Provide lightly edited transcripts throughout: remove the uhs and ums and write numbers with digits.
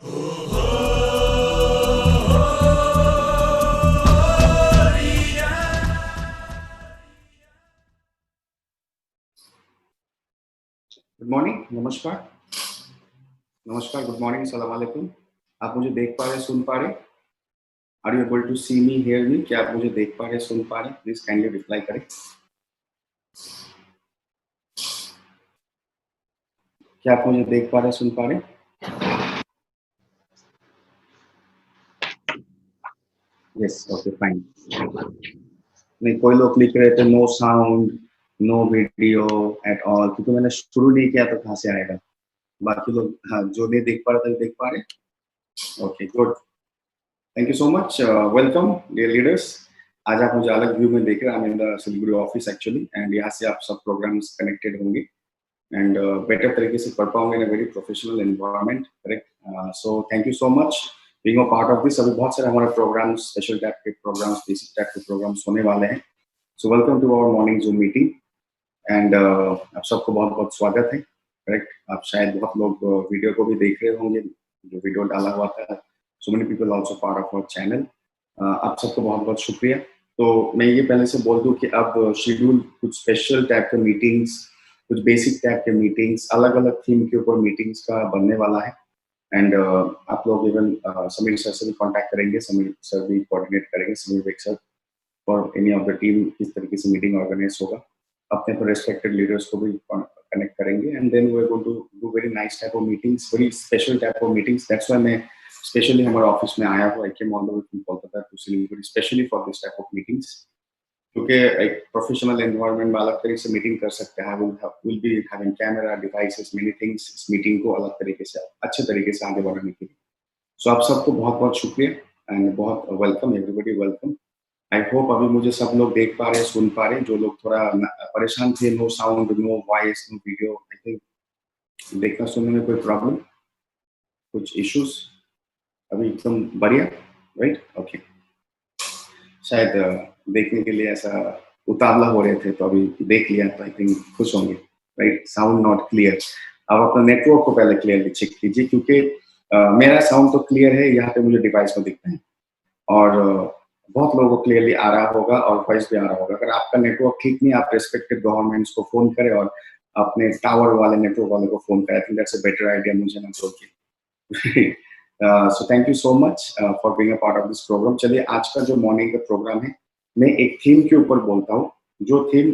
Good morning, नमस्कार, good morning, सलाम वालेकुम। आप मुझे देख पा रहे, सुन पा रहे? Are you able to see me, hear me? क्या आप मुझे देख पा रहे, सुन पा रहे? प्लीज काइंडली रिप्लाई करें। क्या आप मुझे देख पा रहे, सुन पा रहे? Yes, okay, fine. नहीं, कोई लोग लिख रहे थे no sound, no video at all, क्योंकि मैंने शुरू नहीं किया तो कहाँ से आएगा। बाकी लोग, हाँ, जो नहीं देख पा रहे थे देख पा रहे। Okay, good. Thank you so much. Welcome dear leaders. आज आप मुझे अलग व्यू में देख रहे हैं। I am in the Siliguri office actually, and यहाँ से आप सब प्रोग्राम्स कनेक्टेड होंगे एंड बेटर तरीके से पढ़ पाओगे in a very professional environment, correct? So thank you so much being a part of this. अभी बहुत सारे हमारे प्रोग्राम्स, स्पेशल टाइप के प्रोग्राम्स, बेसिक टाइप के प्रोग्राम्स होने वाले हैं। So welcome to our morning Zoom meeting and आप सबको बहुत बहुत स्वागत है, करेक्ट? आप शायद बहुत लोग वीडियो को भी देख रहे होंगे, जो वीडियो डाला हुआ था। So many people also part of our channel. आप सबको बहुत बहुत शुक्रिया। तो मैं ये पहले से बोल दूं कि अब शेड्यूल कुछ स्पेशल टाइप के मीटिंग्स, कुछ बेसिक टाइप के मीटिंग्स, अलग अलग थीम के ऊपर मीटिंग्स का बनने वाला है। एंड आप लोग इवन समीर सर से भी कॉन्टैक्ट करेंगे, समीर सर भी कोऑर्डिनेट करेंगे, Sameer Baig sir, for any of the team किस तरीके से मीटिंग ऑर्गेनाइज होगा। अपने को रेस्पेक्टेड लीडर्स को भी कनेक्ट करेंगे and then we are going to do very nice type of meetings, very special type of meetings. That's why मैं स्पेशली हमारे ऑफिस में आया हूँ। I came all the way from Kolkata to Siliguri specially for this type of meetings, क्योंकि एक professional environment में अलग तरीके से मीटिंग कर सकते हैं। Will be having camera, devices, many things इस मीटिंग को अलग तरीके से, अच्छे तरीके से आगे बढ़ाने के लिए। सो आप सबको बहुत बहुत शुक्रिया एंड बहुत welcome, everybody welcome. I hope अभी मुझे सब लोग देख पा रहे हैं, सुन पा रहे हैं। जो लोग थोड़ा परेशान थे, no sound, no voice, no video, I think देखना सुनने में कोई प्रॉब्लम, कुछ इश्यूज? अभी एकदम बढ़िया, राइट? ओके। शायद देखने के लिए ऐसा उतावला हो रहे थे, तो अभी देख लिया तो आई थिंक खुश होंगे, राइट? Sound not clear. अब अपना नेटवर्क को पहले क्लियरली चेक कीजिए, क्योंकि मेरा साउंड तो क्लियर है, यहाँ पे मुझे डिवाइस में दिखता है और बहुत लोगों को क्लियरली आ रहा होगा और वॉइस भी आ रहा होगा। अगर आपका नेटवर्क ठीक नहीं, आप रेस्पेक्टेड गवर्नमेंट्स को फोन करें और अपने टावर वाले, नेटवर्क वाले को फोन करें। I think that's a better idea, मुझे ना बोल के। So thank you so much for being a part of this programme. चलिए, आज का जो मॉर्निंग का प्रोग्राम है, मैं एक थीम के ऊपर बोलता हूँ। जो थीम,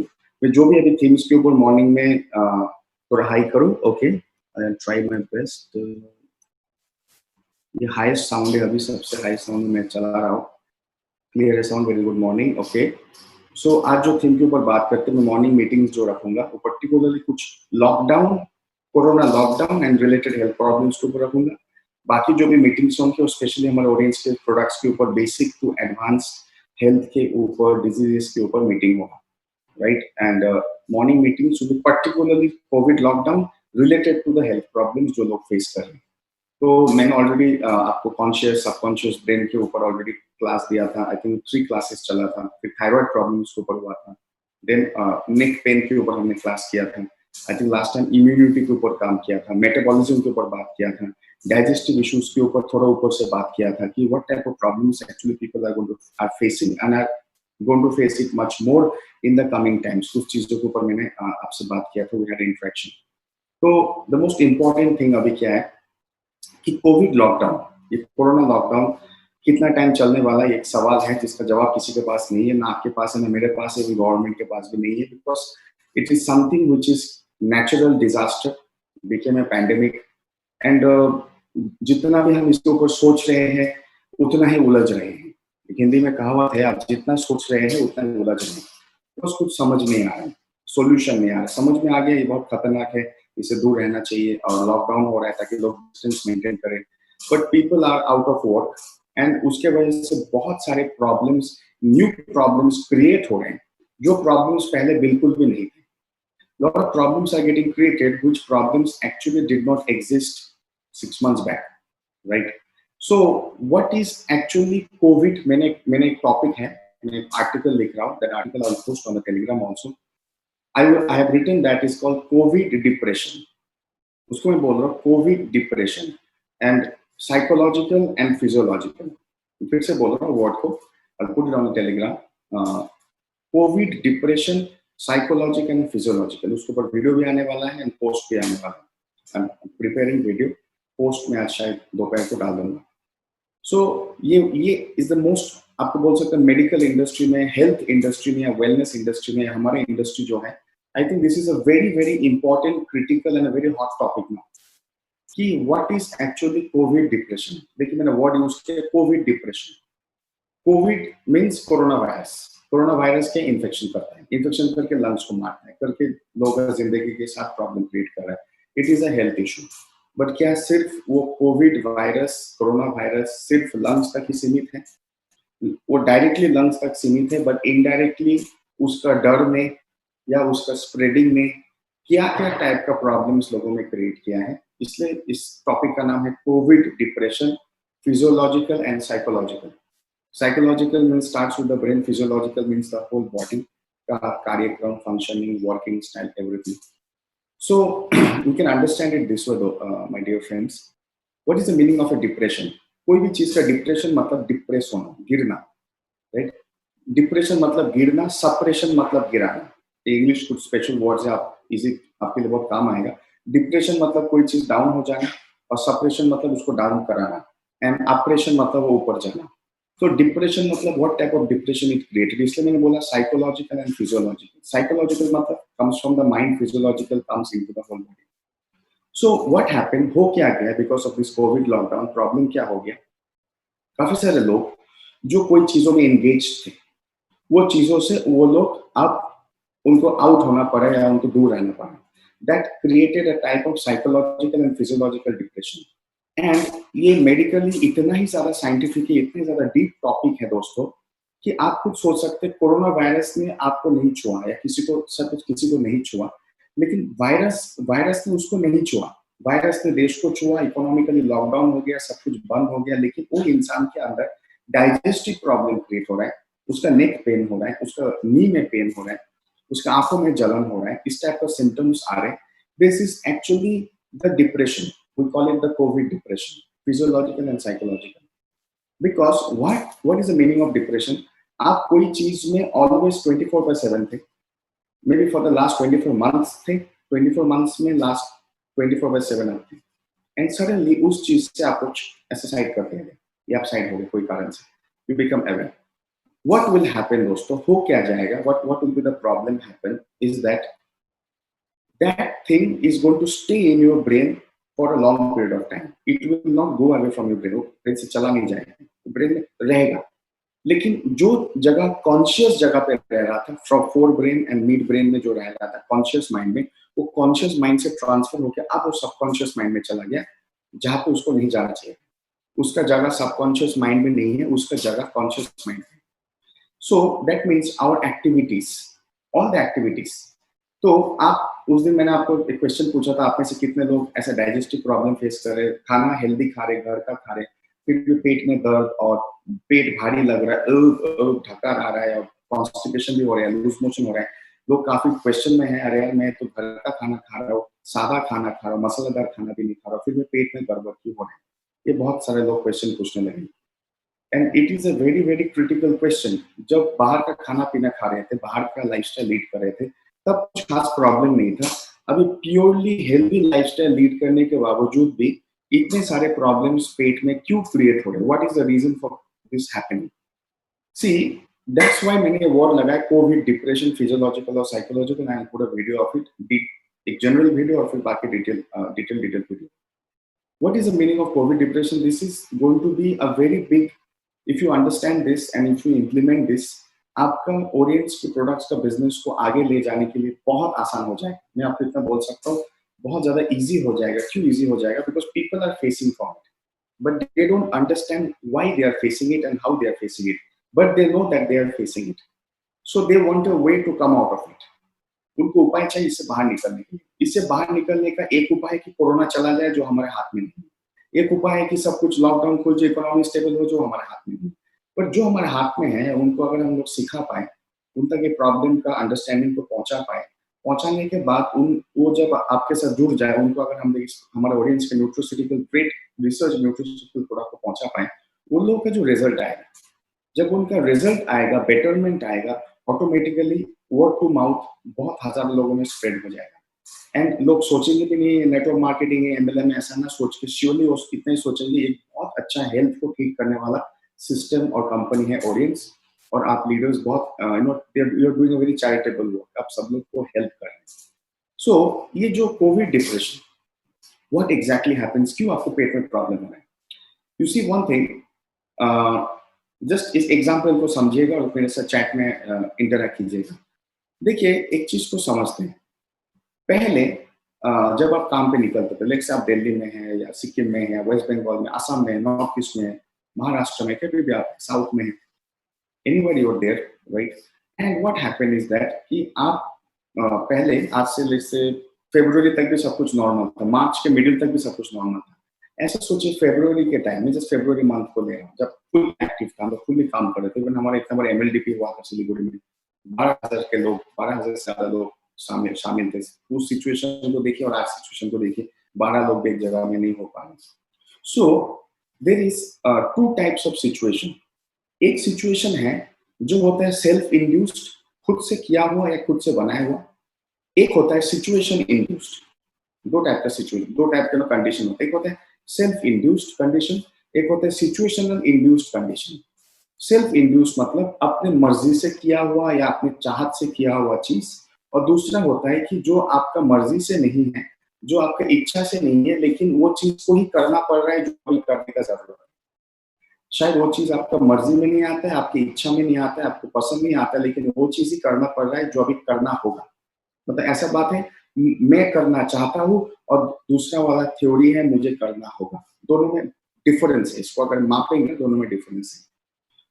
मैं जो भी अभी थीम्स के ऊपर मॉर्निंग में थोड़ा हाई करूँ, okay? I try my best. ये हाईएस्ट साउंड है, अभी सबसे हाई साउंड में चला रहा हूँ। क्लियर है sound? Very good morning, okay. So आज जो थीम के ऊपर बात करते हैं, मैं मॉर्निंग मीटिंग्स जो रखूंगा वो पर्टिकुलरली कुछ lockdown, corona lockdown and related health problems के ऊपर रखूंगा। बाकी जो भी मीटिंग्स होंगे, स्पेशली हमारे ऑडियंस के प्रोडक्ट्स के ऊपर, बेसिक टू एडवांस हेल्थ के ऊपर, डिजीजेस के ऊपर मीटिंग होगा, right? And morning meetings will be particularly covid lockdown related to the health problems जो लोग फेस कर रहे हैं। तो मैंने ऑलरेडी आपको कॉन्शियस सबकॉन्शियस ब्रेन के ऊपर ऑलरेडी क्लास दिया था। आई थिंक 3 क्लासेस चला था। फिर थायराइड प्रॉब्लम्स के ऊपर हुआ था। देन नेक पेन के ऊपर हमने क्लास किया था। I think last time immunity के ऊपर काम किया था, मेटाबॉलिज्म के ऊपर बात किया था, डाइजेस्टिव इश्यूज के ऊपर थोड़ा ऊपर से बात किया था कि what type of problems actually people are going to are facing and are going to face it much more in the coming times. कुछ चीजों के ऊपर मैंने आपसे बात किया था, वी हैड इंटरेक्शन। तो द मोस्ट इंपॉर्टेंट थिंग अभी क्या है कि कोविड लॉकडाउन, ये कोरोना लॉकडाउन कितना टाइम चलने वाला है, एक सवाल है जिसका जवाब किसी के पास नहीं है, ना आपके पास है, ना मेरे पास है, गवर्नमेंट के पास भी नहीं है, because it is something which is natural disaster, became a pandemic and जितना भी हम इसके ऊपर सोच रहे हैं उतना ही उलझ रहे हैं। एक हिंदी में कहावत है, आप जितना सोच रहे हैं उतना ही उलझ रहे हैं। बस कुछ समझ नहीं आ रहा है, सोल्यूशन नहीं आ रहा। समझ में आ गया ये बहुत खतरनाक है, इससे दूर रहना चाहिए और लॉकडाउन हो रहा है ताकि लोग डिस्टेंस मेंटेन करें, but people are out of work and उसके वजह से बहुत सारे प्रॉब्लम्स, न्यू प्रॉब्लम्स क्रिएट हो रहे हैं, जो प्रॉब्लम्स पहले बिल्कुल भी नहीं थे। lot of problems are getting created which problems actually did not exist 6 months back, right? So what is actually covid? मैंने एक टॉपिक है, मैं एक आर्टिकल लिख रहा हूँ, that article I'll post on the telegram also. I have written that is called COVID depression. उसको मैं बोल रहा हूँ COVID depression. And psychological and physiological. फिर से बोल रहा हूँ वर्ड को, I'll put it on the telegram. Covid depression psychological and physiological, उसके ऊपर वीडियो भी आने वाला है एंड पोस्ट भी आने वाला है। I am preparing video, post में आज शायद दोपहर को डाल दूंगा। सो ये इज द मोस्ट, आपको बोल सकते हैं मेडिकल इंडस्ट्री में, हेल्थ इंडस्ट्री में या वेलनेस इंडस्ट्री में, हमारे इंडस्ट्री जो है, I think this is a very very important, critical and a very hot topic now कि what is actually COVID depression. देखिए मैंने वर्ड यूज किया, COVID depression. COVID means corona virus. Corona virus के infection करता है, infection करके lungs को मारता है, करके लोगों की जिंदगी के साथ प्रॉब्लम क्रिएट कर रहा है। It is a health issue. But क्या सिर्फ वो कोविड वायरस, कोरोना वायरस सिर्फ लंग्स तक ही सीमित है? वो डायरेक्टली लंग्स तक सीमित है, बट इनडायरेक्टली उसका डर में या उसका स्प्रेडिंग में क्या क्या टाइप का प्रॉब्लम्स लोगों में क्रिएट किया है। इसलिए इस टॉपिक का नाम है Covid depression, physiological and psychological. Psychological means starts with the brain, physiological means the whole body का कार्यक्रम, functioning, working style, everything. So you can understand it this way though, my dear friends. What is the meaning of a depression? कोई भी चीज का depression मतलब depress होना, गिरना, right? Depression मतलब गिरना, सप्रेशन मतलब गिराना। इंग्लिश कुछ स्पेशल वर्ड्स है, आप इजी आपके लिए बहुत काम आएगा। डिप्रेशन मतलब कोई चीज डाउन हो जाना, और सप्रेशन मतलब उसको डाउन कराना, एंड अप्रेशन मतलब वो ऊपर जाना। तो डिप्रेशन मतलब what type of depression it created, इसलिए मैंने बोला साइकोलॉजिकल एंड फिजियोलॉजिकल। साइकोलॉजिकल मतलब comes from the mind, physiological comes into the whole body. So what happened, हो क्या गया because of this covid lockdown, problem क्या हो गया? काफी सारे लोग जो कोई चीजों में एंगेज थे, वो चीजों से वो लोग अब उनको आउट होना पड़ा या उनको दूर रहना पड़ा। That created a type of psychological and physiological depression. And ये मेडिकली इतना ही ज्यादा साइंटिफिक है, इतने ज्यादा डीप टॉपिक है दोस्तों, कि आप खुद सोच सकते हैं कोरोना वायरस ने आपको नहीं छुआ या किसी को, सब कुछ किसी को नहीं छुआ, लेकिन वायरस वायरस ने उसको नहीं छुआ। वायरस ने देश को छुआ, इकोनॉमिकली लॉकडाउन हो गया, सब कुछ बंद हो गया, लेकिन वो इंसान के अंदर डाइजेस्टिव प्रॉब्लम क्रिएट हो रहा है, उसका नेक पेन हो रहा है, उसका नी में पेन हो रहा है, उसका आंखों में जलन हो रहा है, इस टाइप का सिम्टम्स आ रहे हैं। This is actually the depression, we call it the COVID depression, physiological and psychological. Because what is the meaning of depression? आप कोई चीज में always 24/7 थे, maybe for the last 24 months थे, 24 months में last 24/7 आप थे, and suddenly उस चीज से आप कुछ ऐसे साइड करते हैं या आप साइड हो गए कोई कारण से, you become aware. What will happen दोस्तों, हो क्या जाएगा, what will be the problem happen is that thing is going to stay in your brain for a long period of time. It will not go away from your brain. वो brain से चला नहीं जाएगा, brain में रहेगा। लेकिन जो जगह कॉन्शियस जगह पे रह रहा था, from fore brain and mid brain में जो रह रहा था कॉन्शियस माइंड में, वो कॉन्शियस माइंड से ट्रांसफर होकर अब वो सबकॉन्शियस माइंड में चला गया, जहां पे उसको नहीं जाना चाहिए। उसका जगह सबकॉन्शियस माइंड में नहीं है, उसका जगह कॉन्शियस माइंड में। So that means our activities, all the activities. तो आप उस दिन मैंने आपको एक क्वेश्चन पूछा था, आप में से कितने लोग ऐसा डाइजेस्टिव प्रॉब्लम फेस कर रहे, खाना हेल्दी खा रहे, घर का खा रहे, फिर भी पेट में दर्द और पेट भारी लग रहा है, ढकार आ रहा है और कॉन्स्टिपेशन भी हो रहा है, लूज मोशन हो रहा है। लोग काफी क्वेश्चन में है, अरे यार मैं तो घर का खाना खा रहा हूँ, सादा खाना खा रहा हूँ, मसालेदार खाना भी नहीं खा रहा हूँ, फिर भी पेट में गड़बड़ क्यों हो रहा है? ये बहुत सारे लोग क्वेश्चन पूछने लगे। And it is a very very critical question. जब बाहर का खाना पीना खा रहे थे, बाहर का लाइफस्टाइल लीड कर रहे थे, तब कुछ खास प्रॉब्लम नहीं था। अभी प्योरली हेल्दी लाइफस्टाइल लीड करने के बावजूद भी इतने सारे प्रॉब्लम्स पेट में क्यों क्रिएट हो रहे हैं? What is the reason for this happening? See, that's why मैंने ये वर्ड लगाया कोविड डिप्रेशन, फिजियोलॉजिकल और psychological. I will put a video of it, एक जनरल वीडियो और फिर बाकी detail video. What is the meaning of COVID depression? This is going to be a very big, if you understand this and if you implement this, आपका ओरिएंट्स के products का business को आगे ले जाने के लिए बहुत आसान हो जाएगा। मैं आपको इतना बोल सकता हूँ, बहुत ज्यादा इजी हो जाएगा। क्यों इजी हो जाएगा? Because people are facing from it, but they don't understand why they are facing it and how they are facing it, but they know that they are facing it, so they want a way to come out of it. उनको उपाय चाहिए इससे बाहर निकलने के लिए। इससे बाहर निकलने का एक उपाय है कि कोरोना चला जाए, जो हमारे हाथ में नहीं है। एक उपाय है कि सब कुछ लॉकडाउन खुल जाए, इकोनॉमी स्टेबल हो, जो हमारे हाथ में नहीं है। पर जो हमारे हाथ में है, उनको अगर हम लोग सिखा पाए, उन तक ये प्रॉब्लम का अंडरस्टैंडिंग को पहुंचा पाए, पहुंचाने के बाद वो जब आपके साथ जुड़ जाए, उनको अगर हम हमारे ऑडियंस के nutraceutical trait research nutraceutical product को पहुंचा पाए, उन लोगों का जो रिजल्ट आएगा, जब उनका रिजल्ट आएगा, बेटरमेंट आएगा, ऑटोमेटिकली वर्ड टू माउथ बहुत हजारों लोगों में स्प्रेड हो जाएगा। एंड लोग सोचेंगे कि नहीं नेटवर्क मार्केटिंग है, एमएलएम, ऐसा ना सोच के श्योरली वो इतना ही सोचेंगे एक बहुत अच्छा हेल्थ को ठीक करने वाला सिस्टम और कंपनी है ऑडियंस, और आप लीडर्स बहुत you are doing a very charitable work, आप सब लोग को हेल्प कर रहे हैं। सो ये जो covid depression, what exactly happens, क्यों आपको पेट में प्रॉब्लम हो रहा है? You see one thing, just इस एग्जाम्पल को समझिएगा और मेरे साथ चैट में इंटरेक्ट कीजिएगा। देखिए एक चीज को समझते हैं, पहले जब आप काम पे निकलते थे, लेट्स से आप दिल्ली में हैं या सिक्किम में हैं, वेस्ट बंगाल में, असम में, नॉर्थ ईस्ट में, महाराष्ट्र में, कभी भी आप साउथ में हैं, anybody out there, right? And what happened is that कि आप पहले आज से लेट्स से फरवरी तक भी सब कुछ नॉर्मल था, मार्च के मिडिल तक भी सब कुछ नॉर्मल था। ऐसा सोचिए फरवरी के टाइम में, जस्ट फरवरी मंथ को ले रहा हूँ, जब फुल एक्टिव था, हम लोग फुल्ली काम कर रहे थे, इवन हमारा इतना बड़ा एमएलडीपी हुआ था सिलीगुड़ी में, 12,000 के लोग, 12,000 से ज्यादा लोग शामिल थे। उस सिचुएशन को देखिए और आज सिचुएशन को देखिए, 12 लोग भी एक जगह में नहीं हो पा रहे। So there is two types of situation. एक सिचुएशन है जो होता है सेल्फ इंड्यूस्ड, खुद से किया हुआ या खुद से बनाया हुआ। एक होता है सिचुएशन इंड्यूस्ड। दो टाइप का सिचुएशन, दो टाइप का कंडीशन होता है। एक होता है सेल्फ इंड्यूस्ड कंडीशन, एक होता है situational induced condition. Self induced मतलब अपने मर्जी से किया हुआ या अपने चाहत से किया हुआ चीज, और दूसरा होता है कि जो आपका मर्जी से नहीं है, जो आपका इच्छा से नहीं है, लेकिन वो चीज को ही करना पड़ रहा है जो अभी करने का जरूरत है। शायद वो चीज आपका मर्जी में नहीं आता है, आपकी इच्छा में नहीं आता है, आपको पसंद नहीं आता है, लेकिन वो चीज ही करना पड़ रहा है जो अभी करना होगा। मतलब ऐसा बात है, मैं करना चाहता हूँ और दूसरा वाला थ्योरी है मुझे करना होगा। दोनों में डिफरेंस है, इसको अगर मापेंगे दोनों में डिफरेंस है।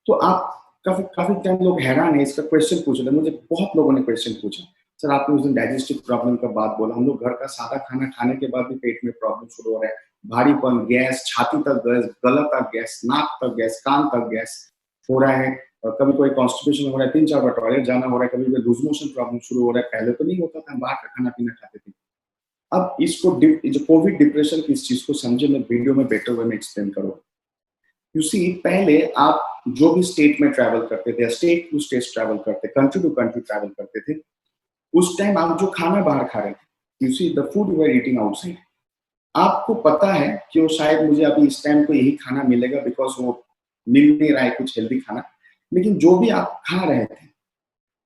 तो आप काफी काफी टाइम लोग हैरान है, इसका क्वेश्चन पूछ रहे, मुझे बहुत लोगों ने क्वेश्चन पूछा, सर आपने उस दिन डाइजेस्टिव प्रॉब्लम का बात बोला, हम लोग घर का सादा खाना खाने के बाद भी पेट में प्रॉब्लम शुरू हो रहा है, भारीपन, गैस, छाती तक गैस, गला तक गैस, नाक तक गैस, कान तक गैस हो रहा है, कभी कोई कॉन्स्टिपेशन हो रहा है, 3-4 बार टॉयलेट जाना हो रहा है, कभी कभी लूज मोशन प्रॉब्लम शुरू हो रहा है। पहले तो नहीं होता था, बाहर का खाना पीना खाते थे। अब इसको जो कोविड डिप्रेशन की इस चीज को समझे, मैं वीडियो में बेटर वे में एक्सप्लेन करूँ। यू सी, पहले आप जो भी स्टेट में ट्रैवल करते थे, स्टेट टू स्टेट ट्रैवल करते, कंट्री टू कंट्री ट्रैवल करते थे, उस टाइम आप जो खाना बाहर खा रहे थे, you see the food you are eating outside, आपको पता है कि वो शायद मुझे अभी इस टाइम को यही खाना मिलेगा बिकॉज वो मिल नहीं रहा है कुछ हेल्दी खाना, लेकिन जो भी आप खा रहे थे,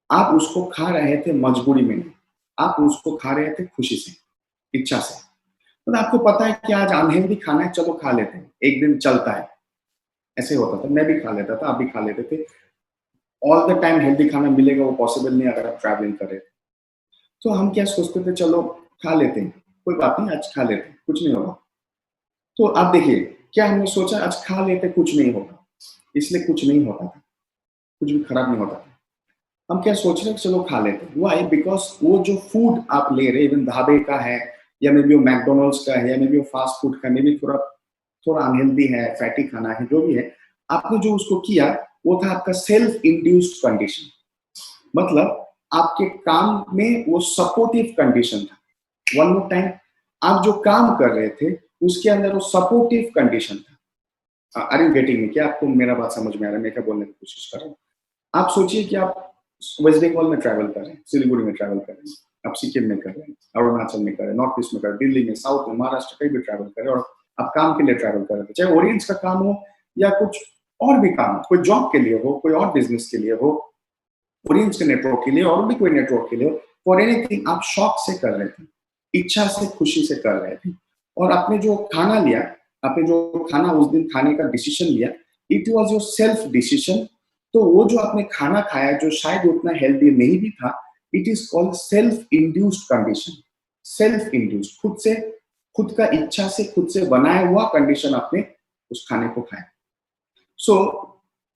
आप उसको खा रहे थे मजबूरी में नहीं, आप उसको खा रहे थे खुशी से, इच्छा से। मतलब आपको पता है कि आज अनहेल्दी खाना है, चलो खा लेते हैं, एक दिन चलता है। ऐसे होता था, मैं भी खा लेता था, आप भी खा लेते थे। ऑल द टाइम हेल्दी खाना मिलेगा वो पॉसिबल नहीं अगर आप ट्रैवलिंग कर रहे थे। तो हम क्या सोचते थे, चलो खा लेते हैं, कोई बात नहीं, आज खा लेते हैं, कुछ नहीं होगा। तो आप देखिए, क्या हमने सोचा आज खा लेते कुछ नहीं होगा, इसलिए कुछ नहीं होता था, कुछ भी खराब नहीं होता था। हम क्या सोच रहे हैं, चलो खा लेते हैं। व्हाई? बिकॉज वो जो फूड आप ले रहे, इवन ढाबे का है या मे बी वो मैकडोनल्ड्स का है या मे बी वो फास्ट फूड का, मे बी थोड़ा थोड़ा अनहेल्दी है, फैटी खाना है, जो भी है, आपने जो उसको किया वो था आपका सेल्फ इंड्यूस्ड कंडीशन। मतलब आपके काम में वो सपोर्टिव कंडीशन था। वन मोर टाइम, आप जो काम कर रहे थे उसके अंदर वो सपोर्टिव कंडीशन था। Are you getting me? क्या आपको मेरा बात समझ में आ रहा है? मैं क्या बोलने की कोशिश कर रहा हूँ? आप सोचिए कि आप वेस्ट बंगाल में ट्रैवल कर रहे हैं, सिलीगुड़ी में ट्रैवल कर रहे हैं, आप सिक्किम में कर रहे हैं, अरुणाचल में कर रहे हैं, नॉर्थ ईस्ट में कर रहे हैं, दिल्ली में, साउथ में, महाराष्ट्र कहीं भी ट्रैवल कर रहे हैं, और आप काम के लिए ट्रैवल कर रहे थे, चाहे ऑडियंस का काम हो या कुछ और भी काम, कोई जॉब के लिए हो, कोई और बिजनेस के लिए हो, ऑडियंस के नेटवर्क के लिए और भी कोई नेटवर्क के लिए हो, फॉर एनीथिंग आप शौक से कर रहे थे, इच्छा से, खुशी से कर रहे थे। और आपने जो खाना लिया, आपने जो खाना उस दिन खाने का डिसीजन लिया, it was your self decision. तो वो जो आपने खाना खाया जो शायद उतना हेल्दी नहीं भी था, it is called self induced condition. Self induced, खुद से, खुद का इच्छा से, खुद से बनाया हुआ कंडीशन आपने उस खाने को खाया। सो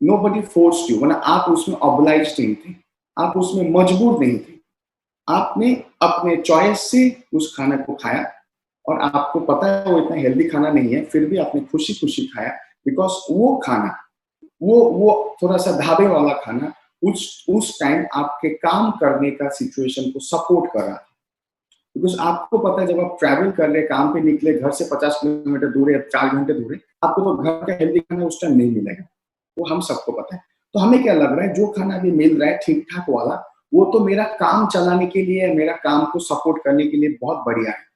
नोबडी फोर्स्ड यू, वरना आप उसमें ऑब्लाइज्ड नहीं थे, आप उसमें मजबूर नहीं थे, आपने अपने चॉइस से उस खाने को खाया, और आपको पता है वो इतना हेल्दी खाना नहीं है, फिर भी आपने खुशी खुशी खाया, बिकॉज वो खाना, वो थोड़ा सा ढाबे वाला खाना, उस टाइम आपके काम करने का सिचुएशन को सपोर्ट कर रहा था। बिकॉज आपको पता है जब आप ट्रैवल कर रहे, काम पे निकले, घर से 50 किलोमीटर दूर है, 4 घंटे दूर है, आपको तो घर का हेल्दी खाना उस टाइम नहीं मिलेगा, वो हम सबको पता है। तो हमें क्या लग रहा है, जो खाना अभी मिल रहा है ठीक ठाक वाला, वो तो मेरा काम चलाने के लिए, मेरा काम को सपोर्ट करने के लिए बहुत बढ़िया है।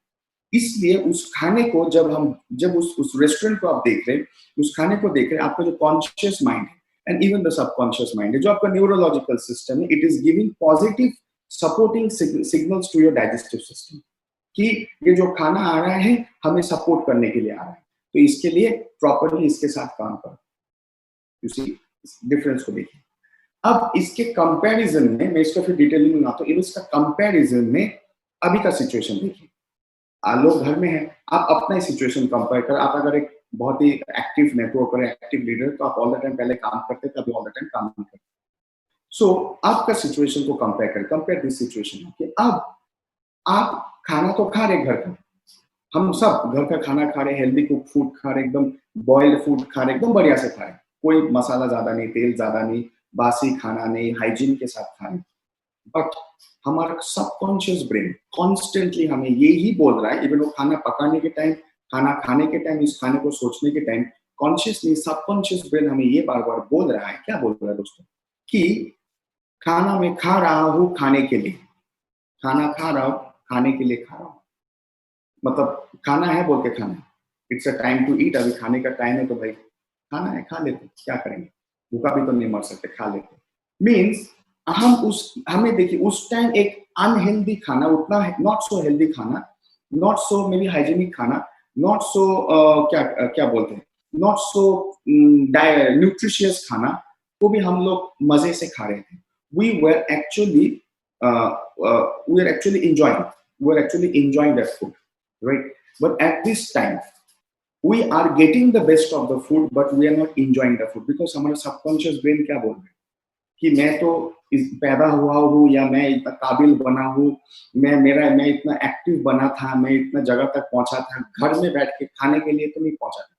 इसलिए उस खाने को जब उस रेस्टोरेंट को आप देख रहे हैं, उस खाने को देख रहे हैं, आपका जो कॉन्शियस माइंड है and even the subconscious mind है, जो आपका न्यूरोलॉजिकल सिस्टम है, it is giving positive supporting signals to your digestive system कि ये जो खाना आ रहा है हमें सपोर्ट करने के लिए आ रहा है, तो इसके लिए प्रॉपरली इसके साथ काम करो। उसी डिफरेंस को देखिए। अब इसके कंपैरिजन में मैं इसका फिर डिटेलिंग में आता हूँ, इसका कंपैरिजन में अभी का सिचुएशन देखिए। लोग घर में हैं, आप अपना ही सिचुएशन कंपेयर कर, आप अगर एक बहुत ही एक्टिव नेटवर्कर, एक्टिव लीडर, तो आप ऑल द टाइम पहले काम करते थे, अभी ऑल द टाइम काम नहीं करते। सो आपका सिचुएशन को कंपेयर करें, कंपेयर दिस सिचुएशन कि अब आप खाना तो खा रहे घर का, हम सब घर का खाना खा रहे, हेल्दी कुक फूड खा रहे, एकदम बॉइल्ड फूड खा रहे, एकदम बढ़िया से खा रहे, कोई मसाला ज्यादा नहीं, तेल ज्यादा नहीं, बासी खाना नहीं, हाइजीन के साथ खा रहे। बट हमारा सबकॉन्शियस ब्रेन कॉन्स्टेंटली हमें ये ही बोल रहा है, इवन वो खाना पकाने के टाइम, खाना खाने के टाइम, इस खाने को सोचने के टाइम, कॉन्शियसली सबकॉन्शियस ब्रेन हमें ये बार बार बोल रहा है, क्या बोल रहा है दोस्तों, कि खाना मैं खा रहा हूँ खाने के लिए, खाना खा रहा हूँ खाने के लिए खा रहा हूँ, मतलब खाना है बोल के खाना है, it's a time to eat, अभी खाने का टाइम है तो भाई खाना है, खा लेते, क्या करेंगे, भूखा भी तो नहीं मर सकते, खा लेते। मीन्स हमें देखिए उस टाइम एक अनहेल्दी खाना, उतना नॉट सो हेल्दी खाना, not so may be hygienic खाना, नॉट सो क्या बोलते हैं, नॉट सो न्यूट्रिशियस खाना को भी हम लोग मजे से खा रहे थे। We were actually we are actually enjoying we are actually enjoying that food, right? But at this time we are getting the best of the food, but we are not enjoying the food because हमारा subconscious brain क्या बोल रहा है कि मैं तो पैदा हुआ हूँ, या मैं इतना काबिल बना हूँ, मैं इतना एक्टिव बना था, मैं इतना जगह तक पहुंचा था, घर में बैठ के खाने के लिए तो नहीं पहुंचा था,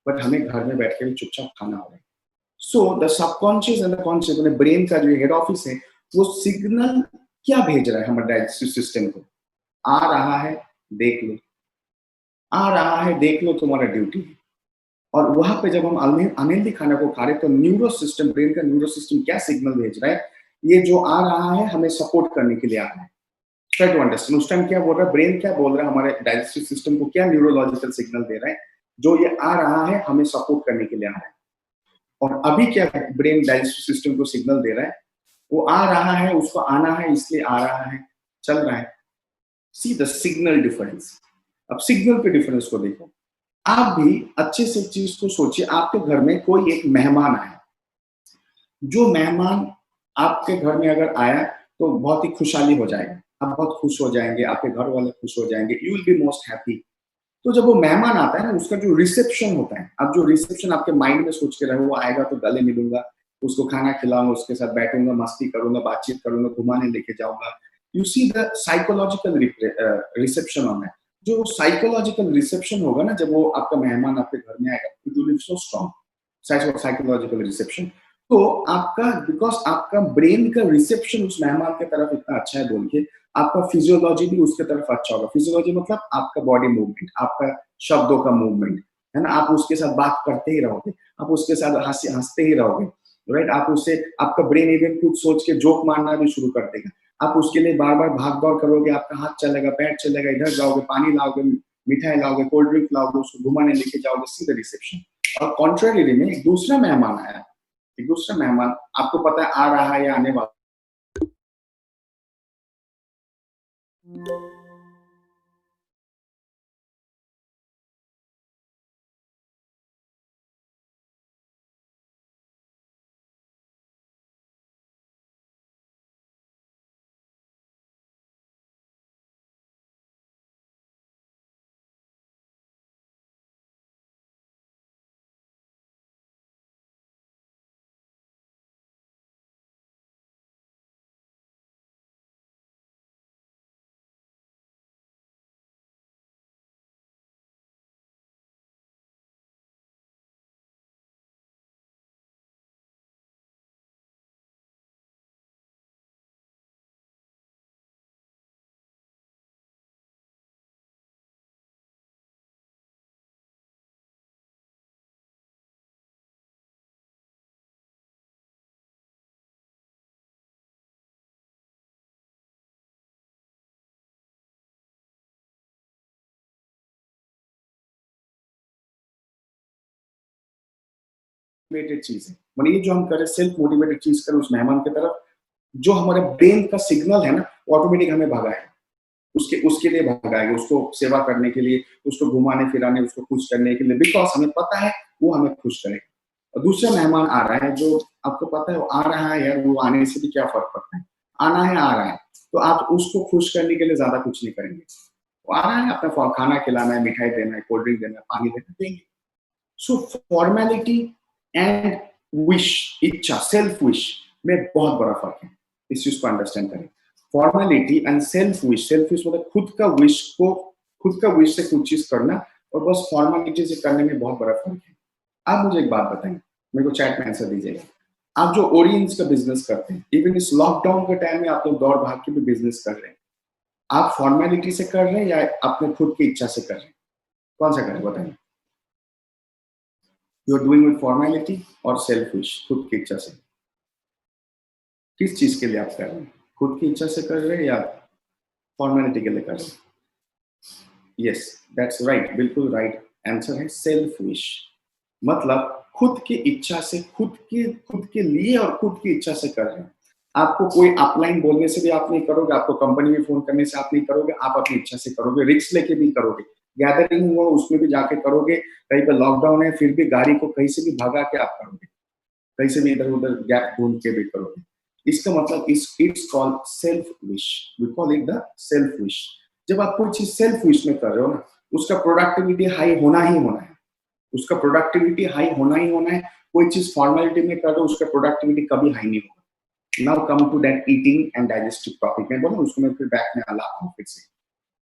बट हमें घर में बैठ के भी चुपचाप खाना हो रहा है। So the subconscious and the conscious, मतलब ब्रेन का जो हेड ऑफिस है, वो सिग्नल क्या भेज रहा है हमारे डाइजेस्टिव सिस्टम को, आ रहा है देख लो, आ रहा है देख लो, तुम्हारा ड्यूटी है। और वहां पे जब हम अनहेल्दी खाना को खा रहे, तो न्यूरो सिस्टम, ब्रेन का न्यूरो सिस्टम क्या सिग्नल भेज रहा है, ये जो आ रहा है हमें सपोर्ट करने के लिए आ रहा है। ट्राई टू अंडरस्टैंड उस टाइम क्या बोल रहा है ब्रेन, क्या बोल रहा है हमारे डाइजेस्टिव सिस्टम को, क्या न्यूरोलॉजिकल सिग्नल दे रहा है, जो ये आ रहा है हमें सपोर्ट करने के लिए आ रहा है। और अभी क्या ब्रेन डाइजेस्टिव सिस्टम को सिग्नल दे रहा है, वो आ रहा है, उसको आना है, इसलिए आ रहा है, चल रहा है। See the signal difference. अब सिग्नल के डिफरेंस को देखो। आप भी अच्छे से चीज को सोचिए, आपके घर में कोई एक मेहमान आया, जो मेहमान आपके घर में अगर आया तो बहुत ही खुशहाली हो जाएगा, आप बहुत खुश हो जाएंगे, आपके घर वाले खुश हो जाएंगे, you will be most happy. तो जब वो मेहमान आता है ना, उसका जो रिसेप्शन होता है, अब जो रिसेप्शन आपके माइंड में सोच के रहे, वो आएगा तो गले मिलूंगा, उसको खाना खिलाऊंगा, उसके साथ बैठूंगा, मस्ती करूंगा, बातचीत करूंगा, घुमाने लेके जाऊंगा। You see the psychological reception on that. जो साइकोलॉजिकल रिसेप्शन होगा ना, जब वो आपका मेहमान आपके घर में आएगा, it will B so strong psychological reception. तो आपका, बिकॉज आपका ब्रेन का रिसेप्शन उस मेहमान की तरफ इतना अच्छा है बोल के, आपका फिजियोलॉजी भी उसके तरफ अच्छा होगा। फिजियोलॉजी मतलब आपका बॉडी मूवमेंट, आपका शब्दों का मूवमेंट, है ना, आप उसके साथ बात करते ही रहोगे, आप उसके साथ हंसते ही रहोगे, राइट? आप उससे, आपका ब्रेन इवन कुछ सोच के जोक मारना भी शुरू कर देगा। आप उसके लिए बार बार भाग दौड़ करोगे, आपका हाथ चलेगा, पैर चलेगा, इधर जाओगे, पानी लाओगे, मिठाई लाओगे, कोल्ड ड्रिंक लाओगे, उसको घुमाने लेके जाओगे, सी द रिसेप्शन। और कॉन्ट्रेरी में एक दूसरा मेहमान आया, एक दूसरा मेहमान आपको पता है आ रहा है या आने वाला मोटिवेटेड चीज है, मतलब ये जो हम कर रहे हैं सेल्फ मोटिवेटेड चीज कर उस मेहमान की तरफ, जो हमारे ब्रेन का सिग्नल है ना ऑटोमेटिक हमें भगाएगा, उसके उसके लिए भगाएगा, उसको सेवा करने के लिए, उसको घुमाने फिराने, उसको खुश करने के लिए, बिकॉज हमें पता है वो हमें खुश करेगा। और दूसरा मेहमान आ रहा है जो आपको पता है वो आ रहा है यार, वो आने से भी क्या फर्क पड़ता है, आना है आ रहा है, तो आप उसको खुश करने के लिए ज्यादा कुछ नहीं करेंगे, वो आ रहा है अपना खाना खिलाना है, मिठाई देना है, कोल्ड ड्रिंक देना है, पानी देना है, देंगे। सो फॉर्मेलिटी एंड विश, इच्छा, सेल्फ विश में बहुत बड़ा फर्क है, इस चीज को अंडरस्टैंड करें। फॉर्मेलिटी एंड सेल्फ विश मतलब खुद का विश को, खुद का विश से कुछ चीज करना और बस फॉर्मेलिटी से करने में बहुत बड़ा फर्क है। आप मुझे एक बात बताएं, मेरे को चैट में आंसर दीजिएगा। आप जो ओरियंस का बिजनेस करते हैं, इवन इस लॉकडाउन के टाइम में आप लोग दौड़ भाग के भी बिजनेस कर रहे हैं, आप फॉर्मेलिटी से कर रहे हैं या अपने खुद की इच्छा से कर रहे हैं? कौन सा कर रहे हैं बताइए? You are doing with formality और सेल्फ विश, खुद की इच्छा से? किस चीज के लिए आप कर रहे हैं? खुद की इच्छा से कर रहे हैं या फॉर्मेलिटी के लिए कर रहे हैं? यस, दैट्स राइट, बिल्कुल राइट आंसर है सेल्फ विश। मतलब खुद की इच्छा से, खुद के लिए और खुद की इच्छा से कर रहे हैं। आपको कोई अपलाइन बोलने से भी आप नहीं करोगे, आपको कंपनी में फोन करने से आप नहीं करोगे, आप अपनी इच्छा से करोगे, रिस्क लेके भी करोगे, गैदरिंग हुआ उसमें भी जाके करोगे, कहीं पर लॉकडाउन है फिर भी गाड़ी को कहीं से भी भगा के आप करोगे, कहीं से भी इधर उधर गैप ढूंढ के भी करोगे। इसका मतलब it's called self wish, we call it the self wish. जब आप कोई चीज सेल्फ विश में कर रहे हो ना, उसका प्रोडक्टिविटी हाई होना ही होना है, उसका प्रोडक्टिविटी हाई होना ही होना है। कोई चीज फॉर्मेलिटी में कर रहे हो, उसका प्रोडक्टिविटी कभी हाई नहीं होगा। Now come to that eating and digestive topic में बोलो, उसको मैं फिर बैक में लाता हूँ फिर से।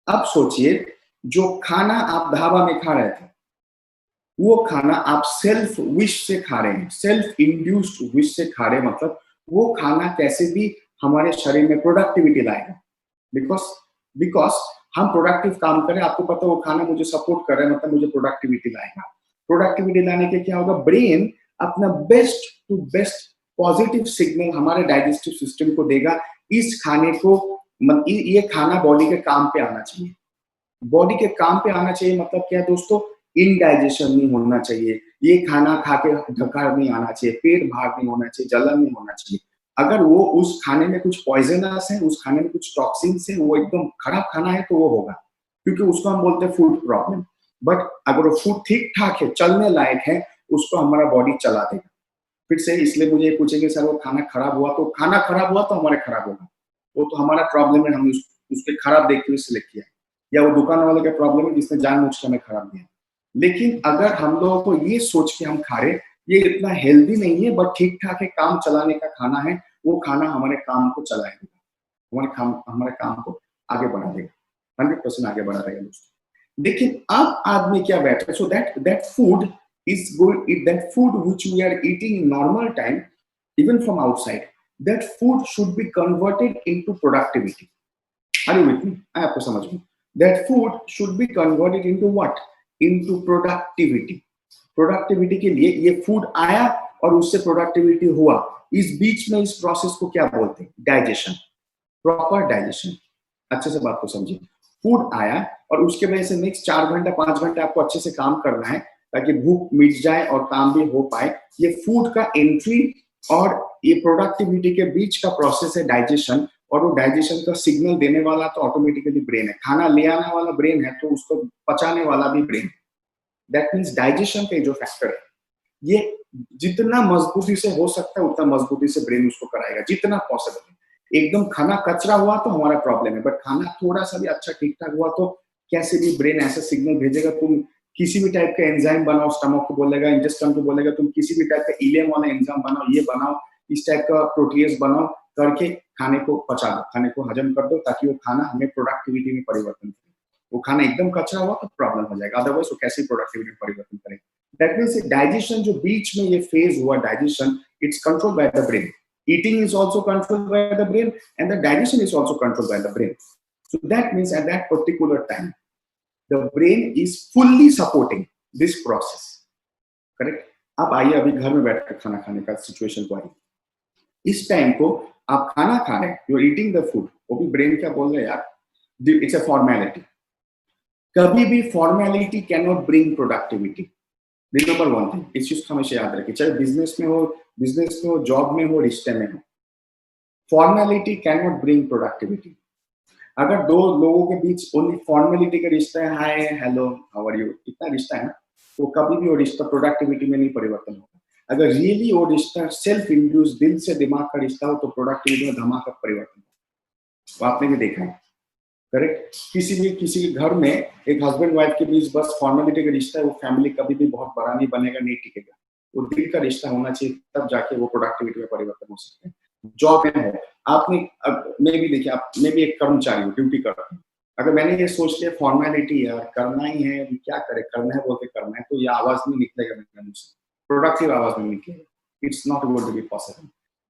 अब सोचिए, जो खाना आप ढाबा में खा रहे थे, वो खाना आप सेल्फ विश से खा रहे हैं, सेल्फ इंड्यूस्ड विश से खा रहे हैं, मतलब वो खाना कैसे भी हमारे शरीर में प्रोडक्टिविटी लाएगा, बिकॉज बिकॉज हम प्रोडक्टिव काम करें, आपको पता है वो खाना मुझे सपोर्ट कर रहा है, मतलब मुझे प्रोडक्टिविटी लाएगा। प्रोडक्टिविटी लाने के क्या होगा, ब्रेन अपना best to best positive signal हमारे डाइजेस्टिव सिस्टम को देगा, इस खाने को, ये खाना बॉडी के काम पे आना चाहिए। बॉडी के काम पे आना चाहिए मतलब क्या दोस्तों, इनडाइजेशन नहीं होना चाहिए, ये खाना खा के ढकार नहीं आना चाहिए, पेट भार नहीं होना चाहिए, जलन नहीं होना चाहिए। अगर वो उस खाने में कुछ पॉइजनस है, उस खाने में कुछ टॉक्सिन्स है, वो एकदम खराब खाना है, तो वो होगा, क्योंकि उसको हम बोलते हैं फूड प्रॉब्लम। बट अगर वो फूड ठीक ठाक है, चलने लायक है, उसको हमारा बॉडी चला देगा। फिर से इसलिए मुझे पूछेंगे सर वो खाना खराब हुआ, तो खाना खराब हुआ तो हमारे खराब होगा, वो तो हमारा प्रॉब्लम है, हमने उसके खराब देख के सिलेक्ट किया, या वो दुकान वाले का प्रॉब्लम है जिसने जानबूझ के हमें खराब दिया। लेकिन अगर हम लोगों को ये सोच के हम खा रहे, ये इतना हेल्दी नहीं है बट ठीक ठाक है, काम चलाने का खाना है, वो खाना हमारे काम को चलाएगा, हमारे काम को आगे बढ़ा देगा, 100% आगे बढ़ा देगा दोस्तों। लेकिन अब आदमी क्या बैठा, so that food is good, that food which we are eating in normal time, even from outside, that food should be converted into productivity. Are you with me? I आपको समझ में, that food should be converted into what? Into productivity. Productivity के लिए ये food आया और उससे productivity हुआ, इस बीच में इस प्रोसेस को क्या बोलते हैं, डाइजेशन, प्रॉपर डाइजेशन। अच्छे से बात को समझिए, फूड आया और उसके वजह से नेक्स्ट 4 घंटा 5 घंटा आपको अच्छे से काम करना है ताकि भूख मिट जाए और काम भी हो पाए। ये फूड का एंट्री और ये प्रोडक्टिविटी के बीच का प्रोसेस है डाइजेशन, और वो डाइजेशन का सिग्नल देने वाला तो ऑटोमेटिकली ब्रेन है, खाना ले आने वाला ब्रेन है, तो उसको पचाने वाला भी ब्रेन है। दैट मीन्स डाइजेशन का जो फैक्टर है, ये जितना मजबूती से हो सकता है उतना मजबूती से ब्रेन उसको कराएगा, जितना पॉसिबल है। एकदम खाना कचरा हुआ तो हमारा प्रॉब्लम है, बट खाना थोड़ा सा भी अच्छा ठीक ठाक हुआ तो कैसे भी ब्रेन ऐसा सिग्नल भेजेगा, तुम किसी भी टाइप का एंजाइम बनाओ, स्टमक को बोलेगा, इंटेस्टाइन को बोलेगा तुम किसी भी टाइप का इलियम वाला एंजाइम बनाओ, ये बनाओ, इस टाइप का प्रोटीएस बनाओ, करके खाने को पचा दो, खाने को हजम कर दो, ताकि वो खाना हमें प्रोडक्टिविटी में परिवर्तन करे। वो खाना एकदम कचरा हुआ तो प्रॉब्लम हो जाएगा, अदरवाइज वो कैसे प्रोडक्टिविटी में परिवर्तन करेगा। दैट मीन्स डाइजेशन जो बीच में ये फेज हुआ digestion, it's controlled by the brain. Eating is also controlled by the brain and the digestion is also controlled by the brain. So that means at that particular time, the brain is fully supporting this process. Correct? अब आइए अभी घर में बैठकर खाना खाने का situation को आइए। इस टाइम को आप खाना खा रहे हैं, you are eating the food, वो भी ब्रेन क्या बोल रहे हैं यार, इट्स अ फॉर्मेलिटी। कभी भी formality can not bring productivity. Remember one thing, इस चीज को हमेशा याद रखिए, चाहे बिजनेस में हो, जॉब में हो, रिश्ते में हो, formality can not bring productivity. अगर दो लोगों के बीच ओनली फॉर्मेलिटी का रिश्ता है, hi hello how are you, इतना रिश्ता है ना, तो कभी भी वो रिश्ता प्रोडक्टिविटी में नहीं परिवर्तन होगा। अगर रियली वो रिश्ता सेल्फ इंड्यूस, दिल से दिमाग का रिश्ता हो, तो प्रोडक्टिविटी में धमाका परिवर्तन होगा। वो आपने भी देखा है, करेक्ट। किसी के घर में एक हस्बैंड वाइफ के बीच बस फॉर्मेलिटी का रिश्ता है, वो फैमिली कभी भी बहुत बड़ा नहीं बनेगा, नहीं टिकेगा। वो दिल का रिश्ता होना चाहिए, तब जाके वो प्रोडक्टिविटी में परिवर्तन हो सकते हैं। जॉब में है, आपने मैं भी देखिए, आप मैं भी एक कर्मचारी हूँ, ड्यूटी कर रहा हूँ। अगर मैंने ये सोच लिया फॉर्मेलिटी यार करना ही है, क्या करे, करना है बोल के करना है, तो ये आवाज नहीं निकलेगा मेरे मुंह से, प्रोडक्टिव आवाज नहीं निकलेगा। It's not going to be possible.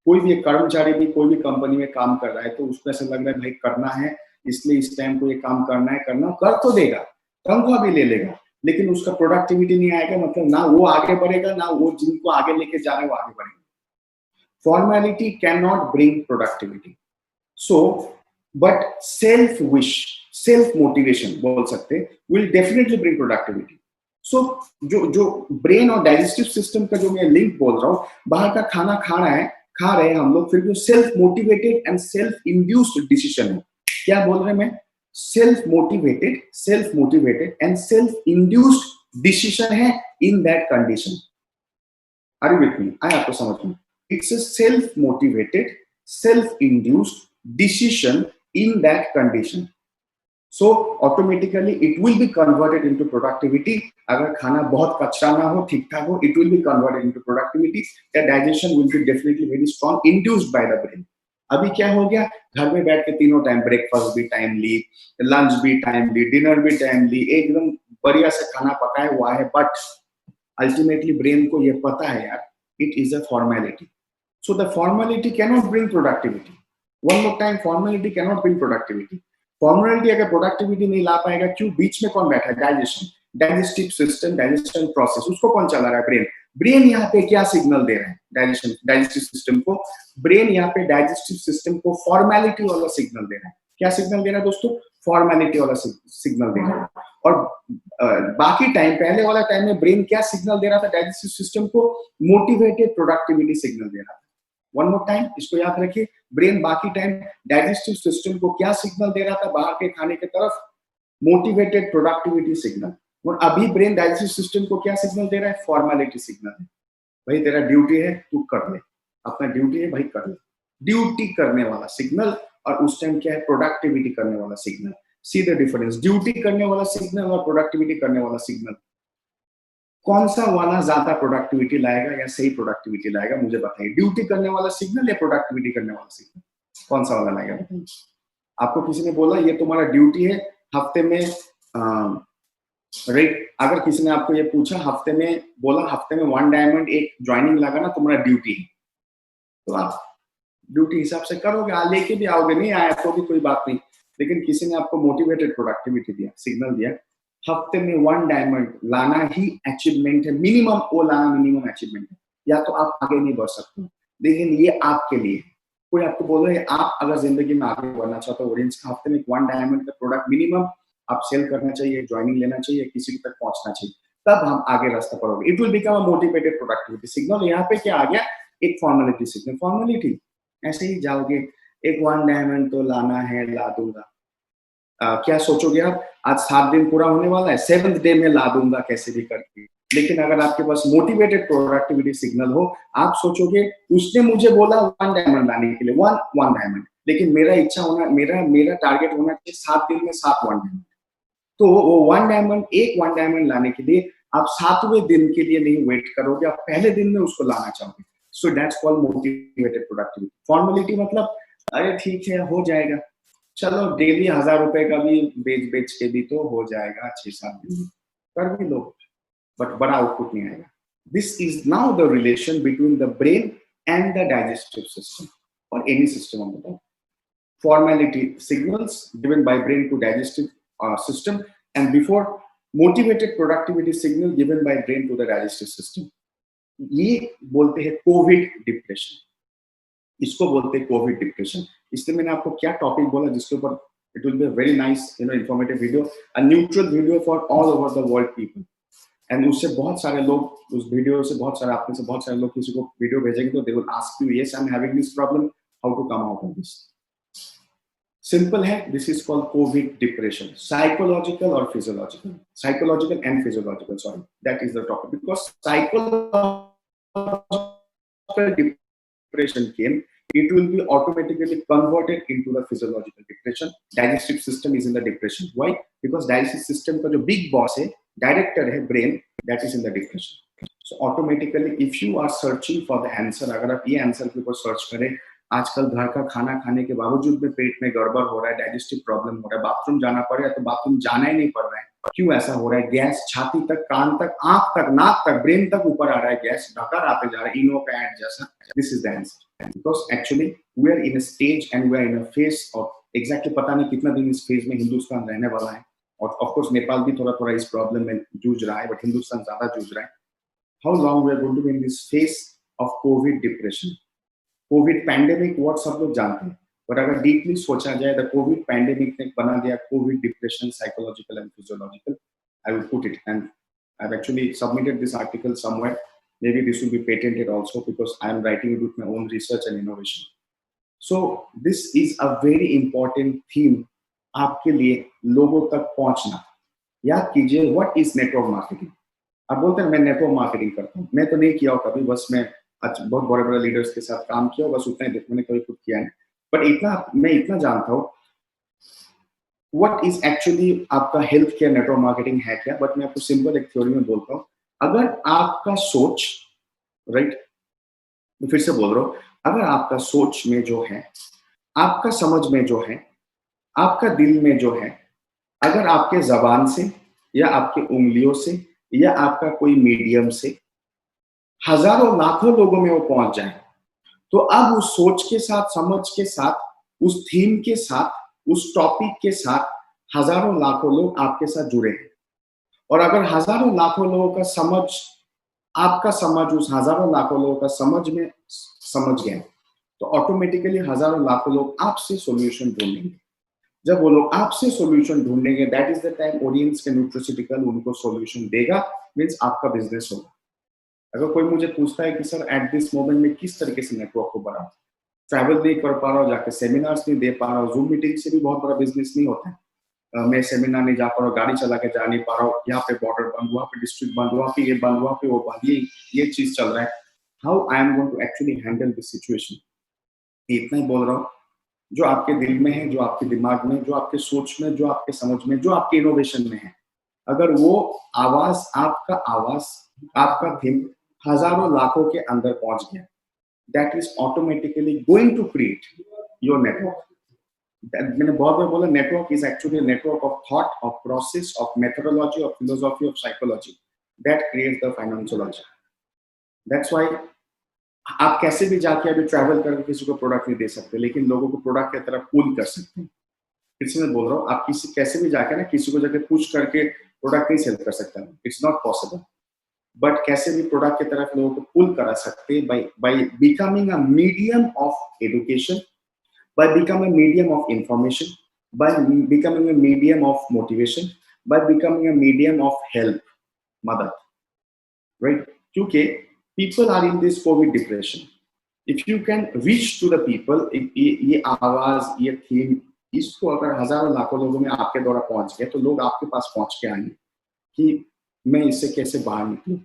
कोई भी एक कर्मचारी भी कोई भी कंपनी में काम कर रहा है, तो उसको ऐसा लग रहा है भाई करना है, इसलिए इस टाइम को ये काम करना है, कर तो देगा, तनख्वाह भी ले लेगा, लेकिन उसका प्रोडक्टिविटी नहीं आएगा, मतलब ना वो आगे बढ़ेगा, ना वो जिनको आगे लेके जा रहे हैं वो आगे बढ़ेगा। Formality can not bring productivity. So but self wish, self motivation बोल सकते, विल डेफिनेटली ब्रिंग प्रोडक्टिविटी। सो जो ब्रेन और डाइजेस्टिव सिस्टम का जो मैं लिंक बोल रहा हूँ, बाहर का खाना खा रहे हैं हम लोग, फिर जो self motivated and self induced decision है, क्या बोल रहे हैं मैं, self motivated and self induced decision है in that condition. Are you with me? आए आपको समझ में? It's a self motivated, self induced decision in that condition. So automatically it will be converted into productivity. अगर खाना बहुत कच्चा ना हो, ठीक ठाक हो, it will be converted into productivity. The digestion will be definitely very strong, induced by the brain. अभी क्या हो गया, घर में बैठ के तीनों टाइम, ब्रेकफास्ट भी टाइमली, लंच भी टाइमली, डिनर भी टाइमली, एकदम बढ़िया से खाना पकाया हुआ है, बट अल्टीमेटली ब्रेन को ये पता है यार, it is a formality. So the formality cannot bring productivity. One more time, formality cannot bring productivity. Formality अगर productivity नहीं ला पाएगा, क्यों? बीच में कौन बैठा है? Digestion, digestive system, digestion process, उसको कौन चला रहा है? ब्रेन. ब्रेन यहाँ पे क्या सिग्नल दे रहा है? डाइजेस्टिव सिस्टम को, ब्रेन यहाँ पे डाइजेस्टिव सिस्टम को फॉर्मेलिटी वाला सिग्नल दे रहा है. क्या सिग्नल दे रहा है दोस्तों? फॉर्मेलिटी वाला सिग्नल दे रहा है. और बाकी टाइम, पहले वाला टाइम में ब्रेन क्या सिग्नल दे रहा था डाइजेस्टिव सिस्टम को? मोटिवेटेड प्रोडक्टिविटी सिग्नल दे रहा था. वन मोर टाइम, इसको याद रखिए, ब्रेन बाकी टाइम डाइजेस्टिव सिस्टम को क्या सिग्नल दे रहा था बाहर के खाने की तरफ? Motivated productivity signal. और अभी ब्रेन डाइजेस्टिव सिस्टम को क्या सिग्नल दे रहा है? फॉर्मेलिटी सिग्नल है. भाई तेरा ड्यूटी है, तू कर ले, अपना ड्यूटी है भाई, कर ले. ड्यूटी करने वाला सिग्नल, और उस टाइम क्या है? प्रोडक्टिविटी करने वाला signal. See the difference, duty करने वाला सिग्नल और प्रोडक्टिविटी करने वाला सिग्नल, कौन सा वाला ज्यादा प्रोडक्टिविटी लाएगा या सही प्रोडक्टिविटी लाएगा? मुझे बताइए, ड्यूटी करने वाला सिग्नल या प्रोडक्टिविटी करने वाला सिग्नल, कौन सा वाला लाएगा? बताइए. आपको किसी ने बोला ये तुम्हारा ड्यूटी है, हफ्ते में राइट, अगर किसी ने आपको ये पूछा, हफ्ते में बोला, हफ्ते में 1 डायमंड एक ज्वाइनिंग लगाना तुम्हारा ड्यूटी है, तो आप ड्यूटी हिसाब से करोगे, लेके भी आओगे, नहीं आया तो भी कोई बात नहीं. लेकिन किसी ने आपको मोटिवेटेड प्रोडक्टिविटी दिया, सिग्नल दिया, हफ्ते में 1 डायमंड लाना ही अचीवमेंट है, मिनिमम वो लाना मिनिमम अचीवमेंट है, या तो आप आगे नहीं बढ़ सकते. लेकिन ये आपके लिए, कोई आपको बोल रहा है आप अगर जिंदगी में आगे बढ़ना चाहते हो, ऑडियंस का हफ्ते में 1 डायमंड का प्रोडक्ट मिनिमम आप सेल करना चाहिए, ज्वाइनिंग लेना चाहिए, किसी तक पहुंचना चाहिए, तब हम आगे रास्ता पड़ोगे. It will become a motivated productivity signal. यहाँ पे क्या आ गया? एक फॉर्मेलिटी सिग्नल. फॉर्मेलिटी ऐसे ही जाओगे, एक 1 डायमंड तो लाना है, ला दूंगा. क्या सोचोगे आप? आज 7 दिन पूरा होने वाला है, 7th डे में ला दूंगा कैसे भी करके. लेकिन अगर आपके पास मोटिवेटेड प्रोडक्टिविटी सिग्नल हो, आप सोचोगे उसने मुझे बोला 1 डायमंड लाने के लिए, 1 डायमंड, लेकिन मेरा इच्छा होना, मेरा टारगेट होना चाहिए 7 दिन में 7 1 डायमंड. तो वो 1 डायमंड, एक 1 डायमंड लाने के लिए आप 7वें दिन के लिए नहीं वेट करोगे, आप पहले दिन में उसको लाना चाहोगे. So that's called motivated productivity. Formality मतलब अरे ठीक है, हो जाएगा, चलो डेली 1000 रुपए का भी बेच के भी तो हो जाएगा, 6-7 दिन कर भी लो, बट बड़ा आउटपुट नहीं आएगा. This is now the relation between the brain and the digestive system और any system of the body. Formality signals given by brain to digestive system, and before motivated productivity signal given by brain to the digestive system. ये बोलते हैं Covid depression. इसको बोलते हैं Covid depression. इसलिए मैंने आपको क्या टॉपिक बोला जिसके ऊपर it will be very nice informative video, a neutral video for all over the world people. And उससे बहुत सारे लोग उस वीडियो से बहुत सारे आपने से बहुत सारे लोग किसी को वीडियो भेजेंगे तो they will ask you yes I am having this problem how to come out of this simple है this is called COVID depression psychological और physiological psychological and physiological sorry that is the topic because psychological depression came, it will be automatically converted into the physiological depression. Digestive system is in the depression. Why? Because digestive system का जो big boss है, director है brain, that is in the depression. So automatically, if you are searching for the answer, अगर आप ये answer के ऊपर search करें, आजकल घर का खाना खाने के बावजूद में पेट में गड़बड़ हो रहा है, डाइजेस्टिव प्रॉब्लम हो रहा है, बाथरूम जाना पड़ रहा है तो बाथरूम जाना ही नहीं पड़ रहा है. क्यों ऐसा हो रहा है? गैस छाती तक, कान तक, आंख तक, नाक तक, ब्रेन तक ऊपर आ रहा है, गैस ढकार आते जा रहा है, इनो का एड जैसा. This is the answer because actually we are in a stage and we are in a phase of exactly पता नहीं कितना दिन इस फेज में हिंदुस्तान रहने वाला है. और ऑफ कोर्स नेपाल भी थोड़ा थोड़ा इस प्रॉब्लम में जूझ रहा है, बट हिंदुस्तान ज्यादा जूझ रहा है. How long we are going to be in this phase of covid depression. Covid pandemic word सब लोग जानते हैं, बट अगर डीपली सोचा जाए द कोविड पैंडेमिक ने बना दिया Covid depression psychological and physiological. I will put it, and I've actually submitted this article somewhere. Maybe this will be patented also because I am writing it with my own research and innovation. So this is a very important theme आपके लिए लोगों तक पहुंचना. याद कीजिए what is network marketing. आप बोलते हैं मैं नेटवर्क मार्केटिंग करता हूँ, मैं तो नहीं किया हो कभी, बस मैं बहुत बड़े बड़े लीडर्स के साथ काम किया, बस उतना ही मैंने कभी कुछ किया नहीं. बट इतना मैं इतना जानता हूँ व्हाट इज एक्चुअली आपका हेल्थ केयर नेटवर्क मार्केटिंग है क्या. बट मैं आपको सिंपल एक थ्योरी में बोलता हूँ. अगर आपका सोच राइट मैं फिर से बोल रहा हूँ, अगर आपका सोच में जो है, आपका समझ में जो है, आपका दिल में जो है, अगर आपके जबान से या आपके उंगलियों से या आपका कोई मीडियम से हजारों लाखों लोगों में वो पहुंच जाए, तो अब उस सोच के साथ, समझ के साथ, उस थीम के साथ, उस टॉपिक के साथ हजारों लाखों लोग आपके साथ जुड़े हैं. और अगर हजारों लाखों लोगों का समझ, आपका समझ उस हजारों लाखों लोगों का समझ में समझ गए, तो ऑटोमेटिकली हजारों लाखों लोग आपसे सॉल्यूशन ढूंढेंगे. जब वो लोग आपसे सॉल्यूशन ढूंढेंगे, that is the time audience के न्यूट्रोसिटिकल उनको सॉल्यूशन देगा, मींस आपका बिजनेस होगा. अगर कोई मुझे पूछता है कि सर एट दिस मोमेंट में किस तरीके से नेटवर्क को बढ़ाऊं, ट्रैवल नहीं कर पा रहा हूँ, जाके सेमिनार्स नहीं दे पा रहा हूँ, जूम मीटिंग से भी बहुत बड़ा बिजनेस नहीं होता है. मैं सेमिनार नहीं जा पा रहा हूँ, गाड़ी चला के जा नहीं पा रहा हूँ, यहाँ पे बॉर्डर बंद, वहाँ पे डिस्ट्रिक्ट बंद, वहाँ पे ये बंद, वहाँ पे वो बंद, ये चीज चल रहा है. How I am going to actually handle this situation. इतना ही बोल रहा हूँ. जो आपके दिल में है, जो आपके दिमाग में, जो आपके सोच में, जो आपके समझ में, जो आपके इनोवेशन में है, अगर वो आवाज, आपका थीम हजारों लाखों के अंदर पहुंच गया, that is automatically going to create your network. मैंने बहुत बार बोला, network is actually a network of thought, of process, of methodology, of philosophy, of psychology that creates the financiology. That's why आप कैसे भी जाके अभी ट्रैवल करके किसी को प्रोडक्ट नहीं दे सकते, लेकिन लोगों को प्रोडक्ट की तरफ पुल कर सकते हैं. फिर से मैं बोल रहा हूँ, आप किसी कैसे भी जाके ना किसी को जाके पुश करके प्रोडक्ट नहीं सेल कर सकता, इट्स नॉट पॉसिबल. बट कैसे भी प्रोडक्ट की तरफ लोगों को पुल करा सकते हैं by becoming a medium of education, by becoming a medium of information, by becoming a medium of motivation, by becoming a medium of help, मदद, right? क्योंकि people are in this COVID depression. If you can reach to the people, ये आवाज, ये theme, इसको अगर हजारों लाखों लोगों में आपके द्वारा पहुंच गया, तो लोग आपके पास पहुंच के आएंगे कि मैं इससे कैसे बाहर निकलूं.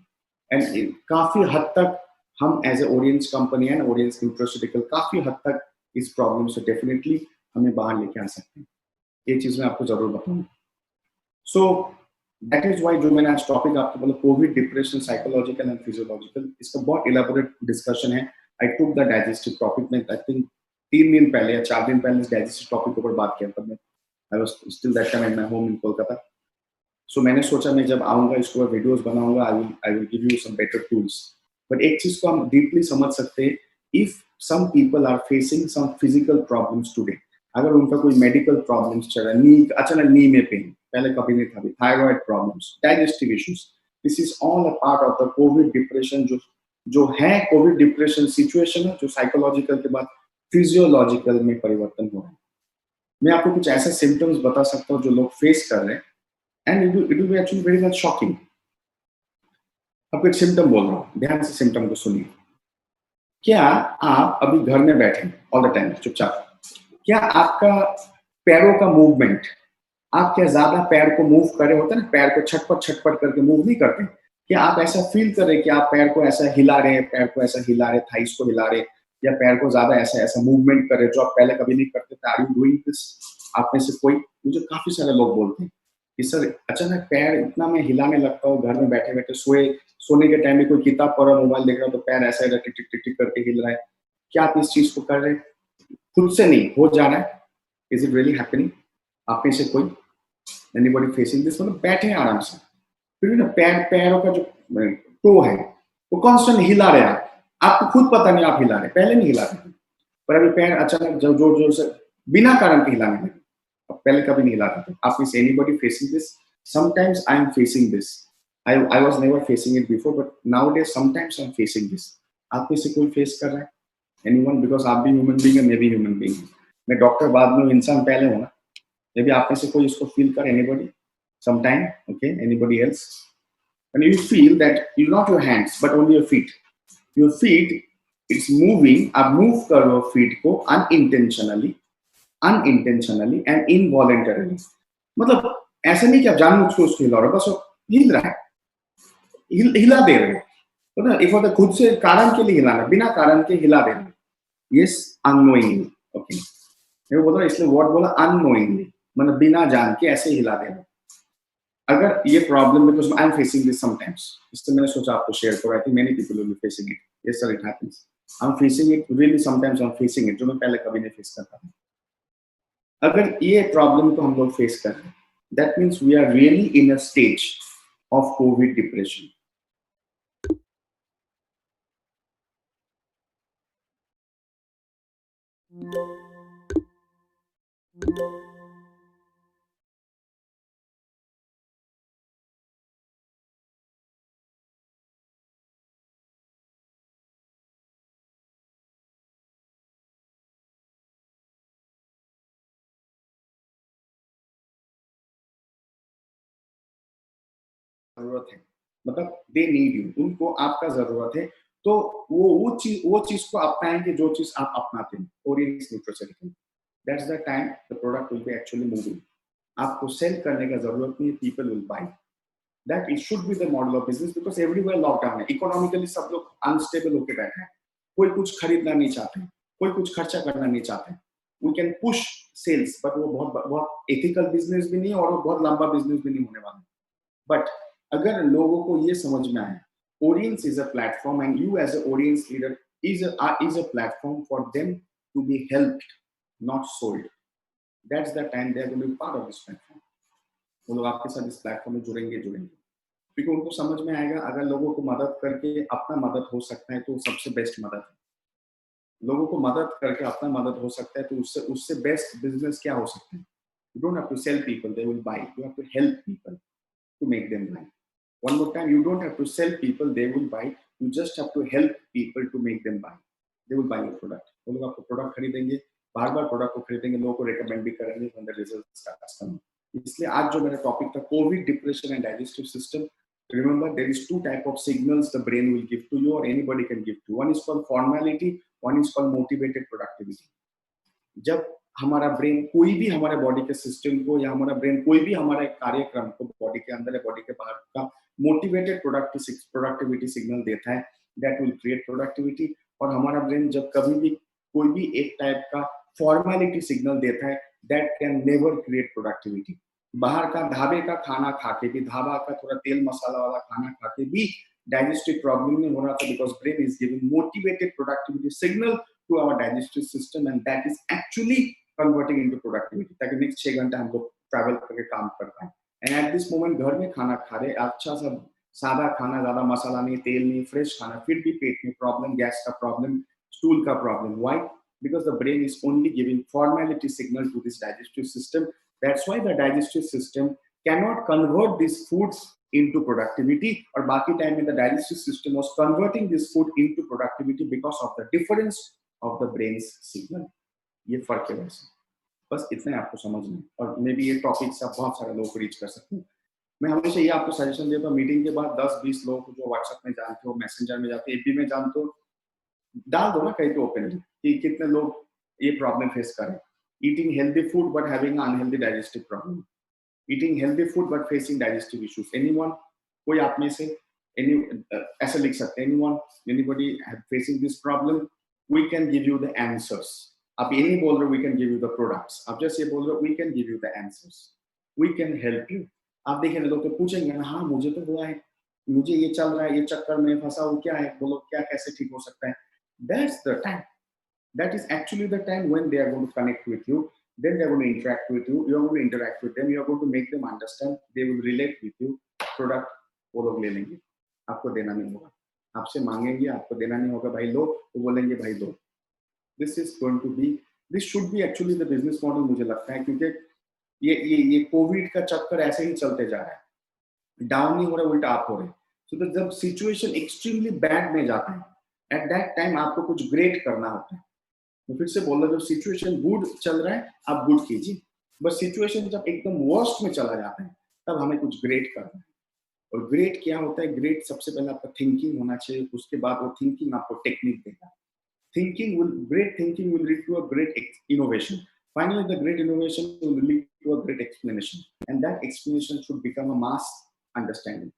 एंड काफी हद तक हम as a audience company and audience nutraceutical काफी हद तक इस प्रॉब्लम से डेफिनेटली हमें बाहर लेके आ सकते हैं. ये चीज मैं आपको जरूर बताऊंगा. सो दैट इज व्हाई जो मैंने आज टॉपिक आपको बोला Covid depression psychological and physiological, इसका बहुत इलेबोरेट डिस्कशन है. आई टुक द डाइजेस्टिव टॉपिक में, आई थिंक 3 दिन पहले या 4 दिन पहले इस डाइजेस्टिव टॉपिक के ऊपर बात किया था. मैं I was still that time in my home in Kolkata. So मैंने सोचा मैं जब आऊंगा इसको वीडियोस बनाऊंगा, I will give you some better tools. But एक चीज को हम डीपली समझ सकते हैं, if some people are facing some physical problems today, अगर उनका कोई मेडिकल प्रॉब्लम्स चल रहा है, नी अचानक नी में पेन, पहले कभी नहीं था, thyroid problems, digestive issues, this is all a part of the Covid depression. जो है कोविड डिप्रेशन सिचुएशन है, जो साइकोलॉजिकल के बाद फिजियोलॉजिकल में परिवर्तन हो रहा है. मैं आपको कुछ ऐसे सिम्टम्स बता सकता हूँ जो लोग फेस कर रहे हैं, and it will be actually very much shocking. आपको एक सिम्टम बोल रहा हूँ, ध्यान से सिम्टम को सुनिए। क्या आप अभी घर में बैठे ऑल द टाइम चुपचाप, क्या आपका पैरों का मूवमेंट, आप क्या ज्यादा पैर को मूव कर रहे होते हैं ना, पैर को छटपट छटपट करके मूव नहीं करते? क्या आप ऐसा फील कर रहे हैं कि आप पैर को ऐसा हिला रहे हैं, पैर को ऐसा हिला रहे, थाइस को हिला रहे, या पैर को ज्यादा ऐसा ऐसा मूवमेंट कर रहे जो आप पहले कभी नहीं करते थे? Are you doing this? आप में से कोई? मुझे काफी सारे लोग बोलते हैं कि सर अचानक पैर इतना मैं हिलाने लगता हूँ, घर में बैठे बैठे सोने के टाइम में कोई किताब पढ़ रहा, मोबाइल देख रहा तो पैर ऐसा टिक टिक टिक टिक करके हिल रहा है। क्या आप इस चीज को कर रहे हैं? खुद से नहीं हो जा रहा है? Is it really happening? आप में से कोई, एनीबॉडी फेसिंग दिस? मतलब बैठे हैं आराम से, फिर भी ना पैरों का जो टो है वो कांस्टेंट हिला रहे हैं आप, आपको खुद पता नहीं आप हिला रहे, पहले नहीं हिला रहे थे, पर अभी पैर अचानक जोर जोर से बिना कारण के हिलाने लगे, अब पहले कभी नहीं हिलाते थे आप। Is anybody facing this? Sometimes I am facing this, I was never facing it before, but now days sometimes I am facing this. आप में से कोई फेस कर रहा है? एनीवन? बिकॉज आप भी ह्यूमन बीइंग है, मैं भी ह्यूमन बीइंग हूँ, मैं डॉक्टर बाद में इंसान पहले हूँ ना। मे बी आप में से कोई इसको फील कर, anybody sometime? Okay, anybody else? When you feel that you not your hands but only your feet it's moving, आप move कर रहे हो feet को unintentionally and involuntarily, मतलब ऐसे नहीं कि आप जानबूझ के उसको हिला रहे हो, बस वो हिल रहा है, हिला दे रहे हो, मतलब एक होता खुद से कारण के लिए हिलाना, बिना कारण के हिला देना। Yes, unknowingly. ओके, मैं बोल रहा हूँ इसलिए वर्ड बोला अननोइंगली, मतलब बिना जान के ऐसे हिला देना। अगर ये problem, because I am facing this sometimes, इससे मैंने सोचा आपको शेयर करो, I think many people will be facing it. Yes sir, it happens, I am facing it really, sometimes I am facing it, जो मैं पहले कभी नहीं फेस करता था। अगर ये प्रॉब्लम को हम लोग फेस कर रहे हैं, that means we are really in a stage of covid depression. जरूरत है, मतलब दे नीड यू, उनको आपका जरूरत है, तो वो चीज को अपनाएंगे जो चीज आप अपनाते हैं। Oriental nutrition, that's the time the product will be actually moving. आपको सेल करने का जरूरत नहीं है, people will buy. That it should be the model of business, because everywhere lockdown है, इकोनॉमिकली सब लोग अनस्टेबल होकर बैठे हैं, कोई कुछ खरीदना नहीं चाहते, कोई कुछ खर्चा करना नहीं चाहते। We can push sales, but वो बहुत बहुत एथिकल बिजनेस भी नहीं है और वो बहुत लंबा बिजनेस भी नहीं होने वाला। बट अगर लोगों को ये समझ में आए, audience is a platform and you as an audience leader is a platform for them to be helped, not sold. That's the time they are going to be part of this platform. वो लोग आपके साथ इस platform में जुड़ेंगे, क्योंकि उनको समझ में आएगा अगर लोगों को मदद करके अपना मदद हो सकता है तो वो सबसे बेस्ट मदद है। लोगों को मदद करके अपना मदद हो सकता है तो उससे उससे बेस्ट बिजनेस क्या हो सकता है? You don't have to sell people, they will buy. You have to help people to make them buy. One more time, you don't have to sell people, they will buy. You just have to help people to make them buy. They will buy your product. वो लोग आपको product खरीदेंगे, बार बार product को खरीदेंगे, लोगों को recommend भी करेंगे when the results start coming. इसलिए आज जो मेरा टॉपिक था Covid depression and digestive system, remember there is two type of signals the brain will give to you or anybody can give to you. One is called formality, one is called motivated productivity. जब हमारा brain कोई भी हमारे body के system को या हमारा brain कोई भी हमारे कार्यक्रम को बॉडी के अंदर या बॉडी के बाहर का मोटिवेटेड प्रोडक्टिविटी सिग्नल देता है, दैट विल क्रिएट प्रोडक्टिविटी। और हमारा ब्रेन जब कभी भी कोई भी एक टाइप का फॉर्मेलिटी सिग्नल देता है, that can never create productivity. बाहर का ढाबे का खाना खा के भी, ढाबा का थोड़ा तेल मसाला वाला खाना खा के भी डाइजेस्टिव प्रॉब्लम नहीं हो रहा था, because brain is giving motivated productivity signal to our digestive system and that is actually converting into productivity, ताकि नेक्स्ट 6 घंटा हम लोग ट्रैवल करके काम कर पाए। एंड एट दिस मोमेंट घर में खाना खा रहे, अच्छा सा सादा खाना, ज्यादा मसाला नहीं, तेल नहीं, फ्रेश खाना, फिर भी पेट में प्रॉब्लम, गैस का प्रॉब्लम, स्टूल का problem. Why? Because the brain is only giving formality signal to this digestive system. That's why the digestive system cannot convert these foods into productivity, और बाकी टाइम में the digestive system was converting this food into productivity because of the difference of the brain's signal. ये फर्क है वैसे, बस इतना आपको समझना है, और मे बी ये टॉपिक से आप बहुत सारे लोगों को रीच कर सकते हैं। मैं हमेशा ये आपको सजेशन देता हूँ, मीटिंग के बाद 10-20 लोग जो व्हाट्सएप में जानते हो, मैसेंजर में जानते हो, एफबी में जानते हो, डाल दो ना कहीं पे ओपनली कि कितने लोग ये प्रॉब्लम फेस कर रहे हैं। Eating healthy food but having unhealthy digestive problem, eating healthy food but facing digestive issues, anyone, कोई आप में से एनी ऐसा लिख सकते हैं, anyone, anybody facing this problem, we can give you the answers. आप ये नहीं बोल रहे we can give you the products, आप जस्ट ये बोल रहे we can give you the answers, we can help you. आप देखें लोग तो पूछेंगे ना, हाँ मुझे तो हुआ है, मुझे ये चल रहा है, ये चक्कर में फंसा हूँ, क्या है, बोलो क्या कैसे ठीक हो सकता है। That's the time, that is actually the time when they are going to connect with you, then they are going to interact with you, you are going to interact with them, you are going to make them understand, they will relate with you, product वो लोग ले लेंगे, आपको देना नहीं होगा, आपसे मांगेंगे, आपको देना नहीं होगा, भाई लो, तो बोलेंगे भाई दो। This is going to be, this should be actually the business model मुझे लगता है, क्योंकि ये कोविड का चक्कर ऐसे ही चलते जा रहा है, डाउन नहीं हो रहा, उल्टा अप हो रहा है। So जब सिचुएशन एक्सट्रीमली बैड में जाता है, एट दैट टाइम आपको कुछ ग्रेट करना होता है। मैं फिर से बोल रहा हूँ, जब सिचुएशन गुड चल रहा है आप गुड कीजिए, बस सिचुएशन जब एकदम वर्स्ट में चला जाता है तब हमें कुछ ग्रेट करना है। और ग्रेट क्या होता है, ग्रेट सबसे पहले आपका थिंकिंग होना चाहिए, उसके बाद वो थिंकिंग आपको टेक्निक देगा। Thinking will, great thinking will lead to a great innovation, finally the great innovation will lead to a great explanation, and that explanation should become a mass understanding,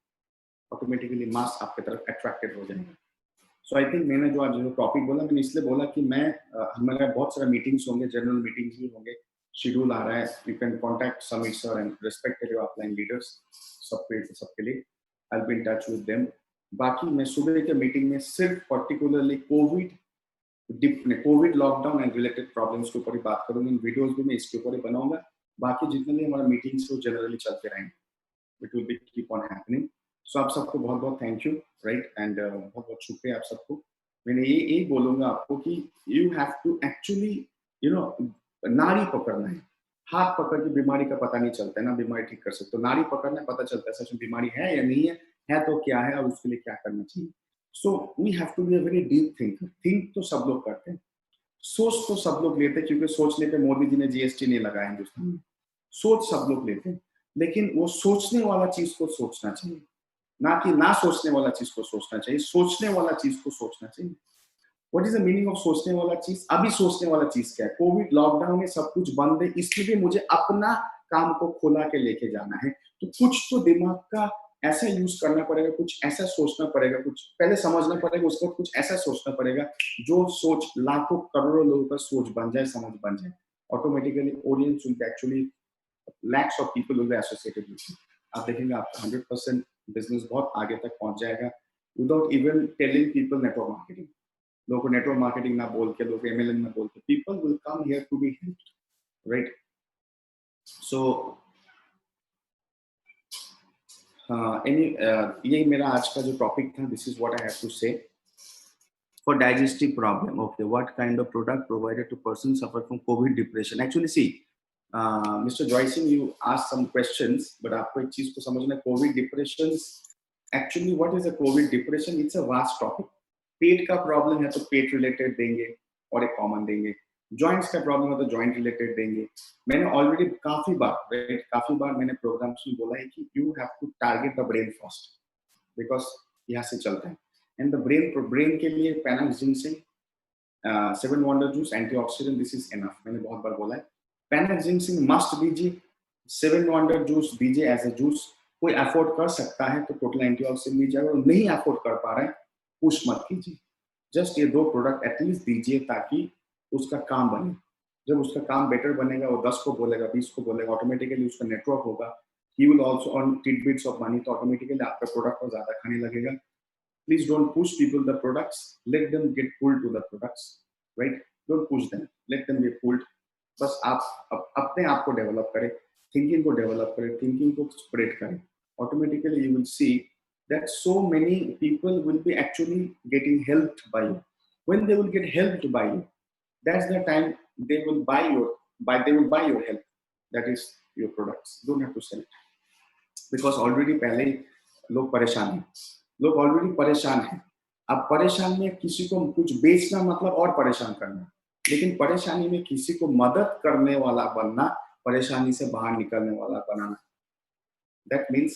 automatically mass आपकी तरफ attracted हो जाएगा। सो I think मैंने जो आज जो topic बोला, मैंने इसलिए बोला कि मैं हमारे बहुत सारे मीटिंग्स होंगे, जनरल मीटिंग्स भी होंगे, शेड्यूल आ रहा है, you can contact Sameer sir and respected your upline leaders, सबके लिए I will be in touch with them. बाकी मैं सुबह के मीटिंग में सिर्फ particularly covid lockdown and related problems के ऊपर ही बात करूंगा, इन वीडियोस भी मैं इसके ऊपर ही बनाऊंगा, बाकी जितने भी हमारा मीटिंग्स वो जनरली चलते रहेंगे, it will be keep on happening. So आप सबको बहुत बहुत थैंक यू, राइट, एंड बहुत बहुत शुक्रिया आप सबको। मैंने ये बोलूंगा आपको कि you have to actually you know, नाड़ी पकड़ना है, हाथ पकड़ के बीमारी का पता नहीं चलता है ना, बीमारी ठीक कर सकते हो, नाड़ी पकड़ना है, पता चलता है सच में बीमारी है या नहीं है तो क्या है और उसके लिए क्या करना चाहिए। So we have to be a very deep thinker, think तो सब लोग करते हैं, सोच तो सब लोग लेते हैं, क्योंकि सोचने पे मोदी जी ने जीएसटी नहीं लगाया हिंदुस्तान में, सोच सब लोग लेते हैं, लेकिन वो सोचने वाला चीज को सोचना चाहिए, ना कि ना सोचने वाला चीज को सोचना चाहिए, सोचने वाला चीज को सोचना चाहिए। What is the meaning of सोचने वाला चीज? अभी सोचने वाला चीज क्या है? कोविड लॉकडाउन में सब कुछ बंद है, इसलिए भी मुझे अपना काम को खुला के लेके जाना है, तो कुछ तो दिमाग का ऐसा यूज करना पड़ेगा, कुछ ऐसा सोचना पड़ेगा, कुछ पहले समझना पड़ेगा, उसके बाद कुछ ऐसा सोचना पड़ेगा जो सोच लाखों करोड़ों लोगों का सोच बन जाए, समझ बन जाए। Automatically audience will actually, lakhs of people will be associated with you. आप देखेंगे आपका 100% बिजनेस बहुत आगे तक पहुंच जाएगा, without even telling people network marketing. लोगों को नेटवर्क मार्केटिंग ना बोल के, लोग एमएलएम ना बोल के, people will come here to be helped, right. So यही मेरा आज का जो टॉपिक था, this is what I have to say for digestive problem. Okay, what kind of product provided to persons suffer from COVID depression? Actually, see, Mr. Joy Singh, you asked some questions, but आपको एक चीज को समझना है, COVID depression. Actually, what is a COVID depression? It's a vast topic. पेट का problem है तो पेट related देंगे और एक कॉमन देंगे, जॉइंट्स का प्रॉब्लम है तो जॉइंट रिलेटेड देंगे। मैंने ऑलरेडी काफी बार मैंने प्रोग्राम्स में बोला है कि you have to target the brain first, because यहाँ से चलता है। एंड द ब्रेन के लिए Panax ginseng, 7 wonder juice, antioxidant, this is enough. मैंने बहुत बार बोला है पैनाक्स जिंक्सिन मस्ट दीजिए, 7 वंडर जूस दीजिए एज ए जूस। कोई अफोर्ड कर सकता है तो टोटल एंटीऑक्सीडेंट दीजिए, और नहीं अफोर्ड कर पा रहे हैं पुश मत कीजिए, जस्ट ये 2 प्रोडक्ट एटलीस्ट दीजिए ताकि उसका काम बने। जब उसका काम बेटर बनेगा, वो 10 को बोलेगा, 20 को बोलेगा, ऑटोमेटिकली उसका नेटवर्क होगा, he will also earn tidbits of money, तो ऑटोमेटिकली आपका प्रोडक्ट को ज्यादा खाने लगेगा। Please don't push people the products, let them get pulled to the products, right? Don't push them, let them get pulled. बस आप अपने आप को डेवलप करें, थिंकिंग को डेवलप करें, थिंकिंग को स्प्रेड करें, automatically you will see that so many people will be actually getting helped by you. When they will get helped by you, that's the time they will buy your help, that is your products. Don't have to sell it, because already पहले ही लोग परेशान हैं, लोग already परेशान हैं। अब परेशान में किसी को कुछ बेचना मतलब और परेशान करना, लेकिन परेशानी में किसी को मदद करने वाला बनना, परेशानी से बाहर निकलने वाला बनाना, दैट मीन्स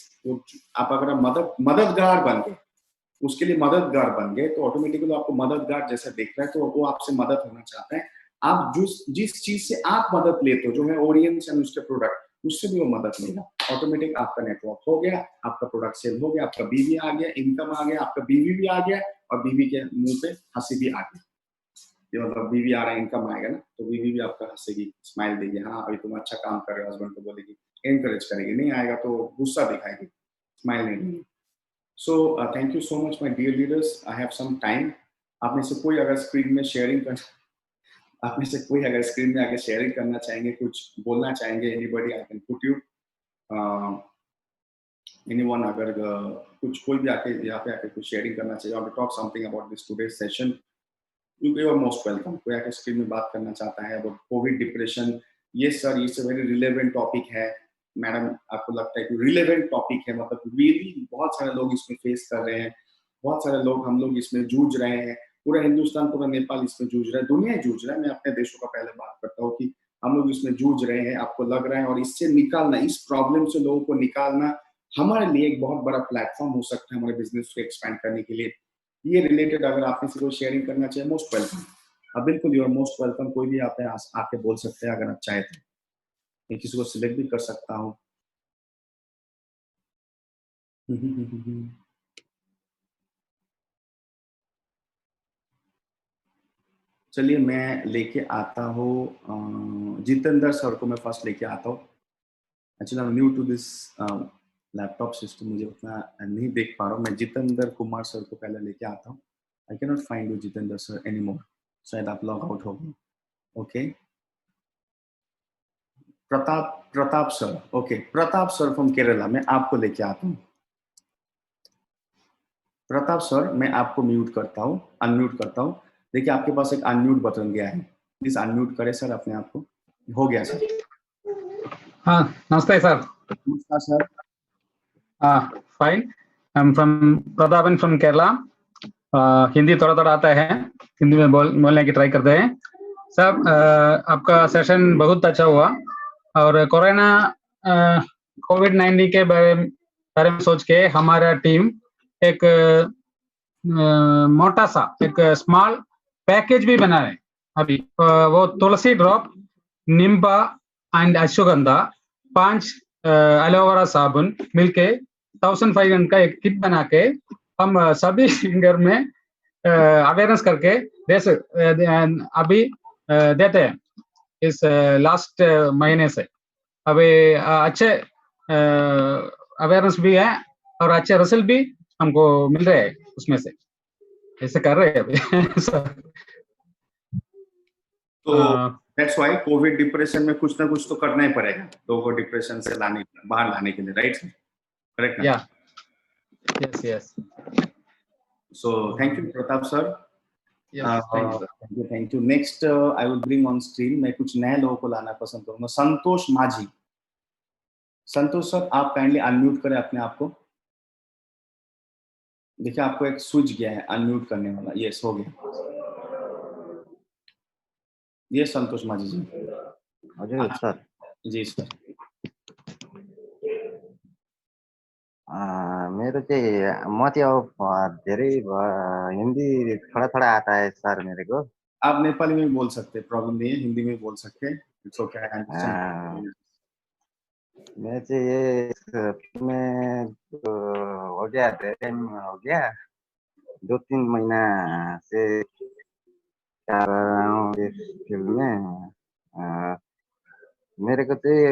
आप अगर मददगार बन गए, उसके लिए मददगार बन गए, तो ऑटोमेटिकली आपको मददगार जैसा दिख रहा है, तो वो आपसे मदद होना चाहता है। आप जिस चीज से आप मदद लेते हो, जो है ऑडियंस एंड उसके प्रोडक्ट, उससे भी वो मदद लेगा। ऑटोमेटिक आपका नेटवर्क हो गया, आपका प्रोडक्ट सेल हो गया, आपका बीवी आ गया, इनकम आ गया, आपका बीवी भी आ गया, और बीवी के मुंह पे हंसी भी आ गई। ये मतलब बीवी आ रहा है, इनकम आएगा ना, तो बीवी भी आपका हंसेगी, स्माइल देगी, हाँ अभी तुम अच्छा काम कर रहे हो, हस्बैंड को बोलेगी, एनकरेज करेगी। नहीं आएगा तो गुस्सा दिखाएगी, स्माइल नहीं देगी। So thank you so much my dear leaders, I have some time. आप में से कोई अगर स्क्रीन में शेयरिंग कर आप में से कोई अगर स्क्रीन में आके शेयरिंग करना चाहेंगे, कुछ बोलना चाहेंगे, anybody I can put you, anyone, अगर कुछ कोई भी आके यहाँ पे आके कुछ शेयरिंग करना चाहिए, और talk something about this today session, you are most welcome. कोई आके स्क्रीन में बात करना चाहता है अबाउट कोविड डिप्रेशन, ये sir it's a very relevant topic है। मैडम आपको लगता है कि रिलेवेंट टॉपिक है, मतलब रियली बहुत सारे लोग इसमें फेस कर रहे हैं, बहुत सारे लोग, हम लोग इसमें जूझ रहे हैं, पूरा हिंदुस्तान, पूरा नेपाल इसमें जूझ रहा है, दुनिया जूझ रहा है। मैं अपने देशों का पहले बात करता हूँ कि हम लोग इसमें जूझ रहे हैं, आपको लग रहा है, और इससे निकालना, इस प्रॉब्लम से लोगों को निकालना हमारे लिए एक बहुत बड़ा प्लेटफॉर्म हो सकता है हमारे बिजनेस को एक्सपैंड करने के लिए। ये रिलेटेड अगर आपने से कोई शेयरिंग करना चाहिए, मोस्ट वेलकम। अब बिल्कुल यू आर मोस्ट वेलकम, कोई भी आप आके बोल सकते हैं अगर आप चाहे तो। मैं किसी को सिलेक्ट भी कर सकता हूँ। चलिए मैं लेके आता हूँ जितेंद्र सर को, मैं फर्स्ट लेके आता हूँ। Actually I am new to this laptop system, मुझे उतना नहीं देख पा रहा हूँ। मैं जितेंद्र कुमार सर को पहले लेके आता हूँ। I can not find you Jitendra sir any more, शायद आप लॉग आउट हो गए। Okay, Pratap sir, okay, Pratap sir from Kerala, मैं आपको लेके आता हूँ। प्रताप सर, मैं आपको म्यूट करता हूँ, अनम्यूट करता हूँ। देखिए आपके पास एक अनम्यूट बटन गया है, प्लीज अनम्यूट करें सर अपने आप को। हो गया सर। हाँ, नमस्ते सर। नमस्कार sir. Fine, I am from Prathapan from Kerala. Hindi थोड़ा थोड़ा आता है, हिंदी में बोलने की ट्राई करते हैं। सर आपका सेशन बहुत अच्छा हुआ, और कोरोना कोविड-19 के बारे में सोच के हमारा टीम एक मोटा सा एक स्मॉल पैकेज भी बना है अभी। वो tulsi drop, nimba and ashwagandha, 5 aloe vera साबुन मिलके 1500 का एक किट बना के हम सभी घर में अवेयरनेस करके अभी देते हैं इस लास्ट महीने से। अभी अच्छे अवेयरनेस भी है और अच्छे रिजल्ट भी हमको मिल रहे हैं उसमें से, ऐसे कर रहे हैं अभी सर। तो दैट्स व्हाई कोविड डिप्रेशन में कुछ ना कुछ तो करना ही पड़ेगा लोगों को डिप्रेशन से बाहर लाने के लिए, राइट? करेक्ट ना? या, yes yes. So thank you Pratap sir. Thank you. Next I will bring on screen, मैं कुछ नए लोगों को लाना पसंद करूंगा। संतोष माझी, संतोष सर आप काइंडली अनम्यूट करें अपने आप को। देखिए आपको एक स्विच गया है अनम्यूट करने वाला, यस हो गया। ये संतोष माझी जी। हजुर सर। जी सर। मेरो चाहिँ म चाहिँ अब धेरै हिंदी थोड़ा थोड़ा आता है सर मेरे को। आप नेपाली में बोल सकते हैं, प्रॉब्लम नहीं है, हिंदी में बोल सकते हैं, इट्स ओके, आई अंडरस्टैंड। मैं चाहिँ ये में हो गया, टाइम हो गया, 2-3 महीना से कर रहा हूँ इस फील्ड में। मेरे को चाहिँ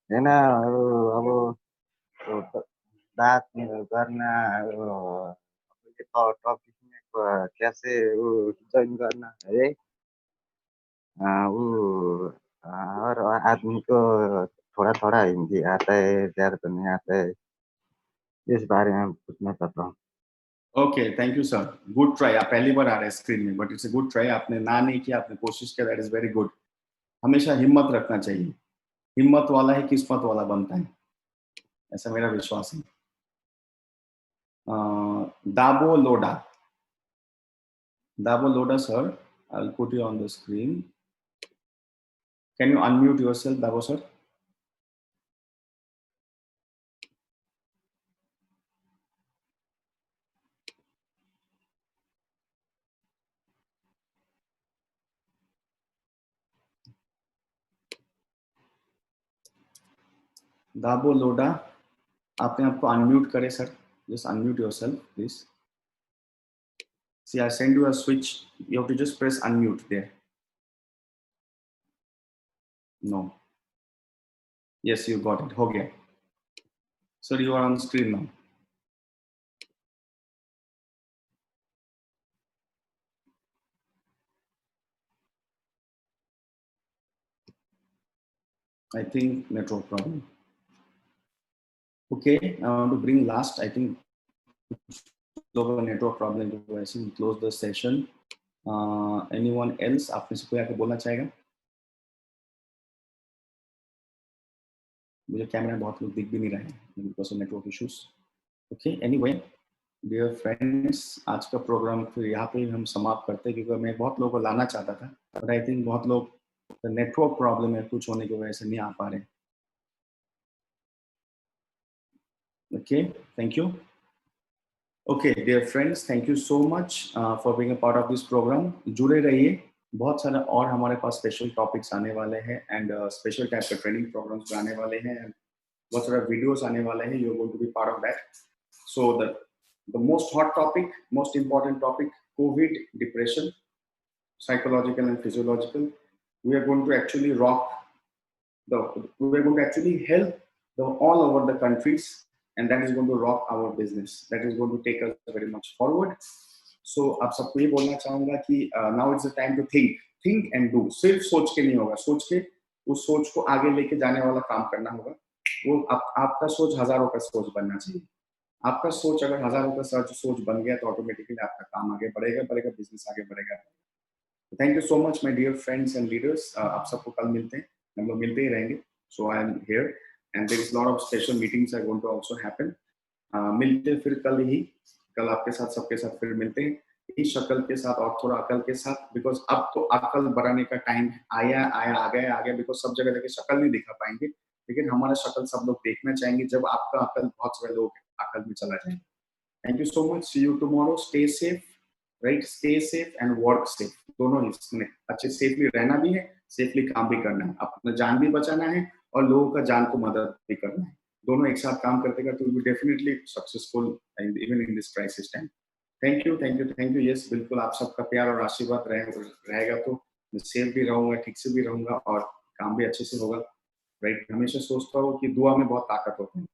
है ना, अब बात करना, टॉपिक में कैसे ज्वाइन करना है, वो और आदमी को थोड़ा थोड़ा हिंदी आता है, ज़्यादा तो नहीं आता है, इस बारे में पूछना चाहता हूँ। Okay, thank you sir, good try. आप पहली बार आ रहे हैं स्क्रीन में, but it's a good try. आपने ना नहीं किया, आपने कोशिश किया, दैट इज वेरी गुड। हमेशा हिम्मत रखना चाहिए, हिम्मत वाला ही किस्मत वाला बनता है, ऐसा मेरा विश्वास है। Dabo Loda, Dabo Loda sir, I will put you on the screen. Can you unmute yourself Dabo sir? Dabo Loda, आपने आपको अनम्यूट करे sir, just unmute yourself please. See, I send you a switch, you have to just press unmute there. No, yes, you got it, हो गया sir, you are on screen now. I think network problem. Okay, I want to bring last, I think global network problem की वजह से we close the session. Anyone else, आप में से कोई आके बोलना चाहेगा? मुझे कैमरा में बहुत लोग दिख भी नहीं रहे हैं because of network issues. Okay, anyway, dear friends, आज का प्रोग्राम फिर यहाँ पे हम समाप्त करते हैं क्योंकि मैं बहुत लोगों को लाना चाहता था, but I think बहुत लोग नेटवर्क प्रॉब्लम है कुछ होने की वजह से नहीं आ पा रहे. Okay, thank you. Okay, dear friends, thank you so much for being a part of this program. जुड़े रहिए, बहुत सारा और हमारे पास स्पेशल टॉपिक्स आने वाले हैं एंड स्पेशल टाइप के ट्रेनिंग प्रोग्राम्स आने वाले हैं, बहुत सारा वीडियोस आने वाले हैं. You are going to be part of that. So the most hot topic, most important topic, COVID, depression, psychological and physiological. We are going to actually we are going to actually help all over the countries, and that is going to rock our business. That is going to take us very much forward. So आप सबको ये बोलना चाहूंगा कि now it's the time to think and do. सिर्फ सोच के नहीं होगा, सोच के उस सोच को आगे लेके जाने वाला काम करना होगा. वो आपका सोच हजारों का सोच बनना चाहिए. आपका सोच अगर हजारों का सोच बन गया तो ऑटोमेटिकली आपका काम आगे बढ़ेगा, बिजनेस आगे बढ़ेगा. Thank you so much my dear friends and leaders. आप सबको कल मिलते हैं, हम लोग मिलते ही रहेंगे. So I am here and there is lot of special meetings are going to also happen. मिलते फिर कल आपके साथ सबके साथ फिर मिलते हैं इस शक्ल के साथ और थोड़ा अकल के साथ, बिकॉज अब तो अकल बढ़ाने का टाइम आ गया बिकॉज सब जगह जाके शक्ल नहीं दिखा पाएंगे, लेकिन हमारा शक्ल सब लोग देखना चाहेंगे जब आपका अकल बहुत सारे लोग अकल में चला जाएंगे. Thank you so much, see you tomorrow. Stay safe, right, stay safe and work safe. दोनों इसमें अच्छे सेफली रहना भी है, सेफली काम भी करना है, अपना जान भी बचाना है और लोगों का जान को मदद भी करना है. दोनों एक साथ काम करते करते will be definitely successful even in this crisis time. Thank you, thank you, thank you. Yes, बिल्कुल आप सबका प्यार और आशीर्वाद रहेगा तो मैं सेफ भी रहूंगा, ठीक से भी रहूंगा और काम भी अच्छे से होगा. राइट, हमेशा सोचता हूँ कि दुआ में बहुत ताकत होती है.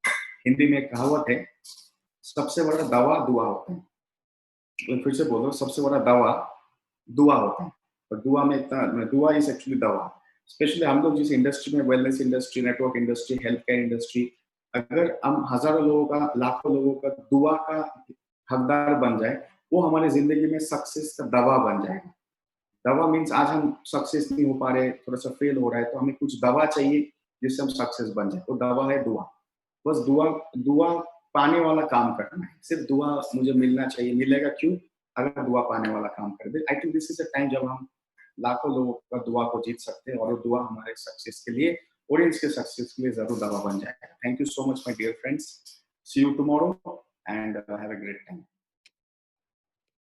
हिंदी में एक कहावत है, सबसे बड़ा दवा दुआ होता है. मैं फिर से बोल रहा हूँ, सबसे बड़ा दवा दुआ होता है. और दुआ में इतना, दुआ इज एक्चुअली दवा. स्पेशली हम लोग जिस इंडस्ट्री में, wellness industry, network industry, health care industry, अगर हम हजारों लोगों का, लाखों लोगों का दुआ का हकदार बन जाए, वो हमारी जिंदगी में सक्सेस का दवा बन जाएगा. दवा मीन्स आज हम सक्सेस नहीं हो पा रहे, थोड़ा सा फेल हो रहा है, तो हमें कुछ दवा चाहिए जिससे हम सक्सेस बन जाए. तो दवा है दुआ. बस दुआ पाने वाला काम करना है. सिर्फ दुआ मुझे मिलना चाहिए, मिलेगा क्यों? अगर दुआ पाने वाला काम कर दे. I think this is a time जब हम लाखों लोगों का दुआ को जीत सकते हैं और वो दुआ हमारे सक्सेस के लिए, ऑडियंस के सक्सेस के लिए जरूर दवा बन जाएगा. Thank you so much my dear friends. See you tomorrow and have a great time.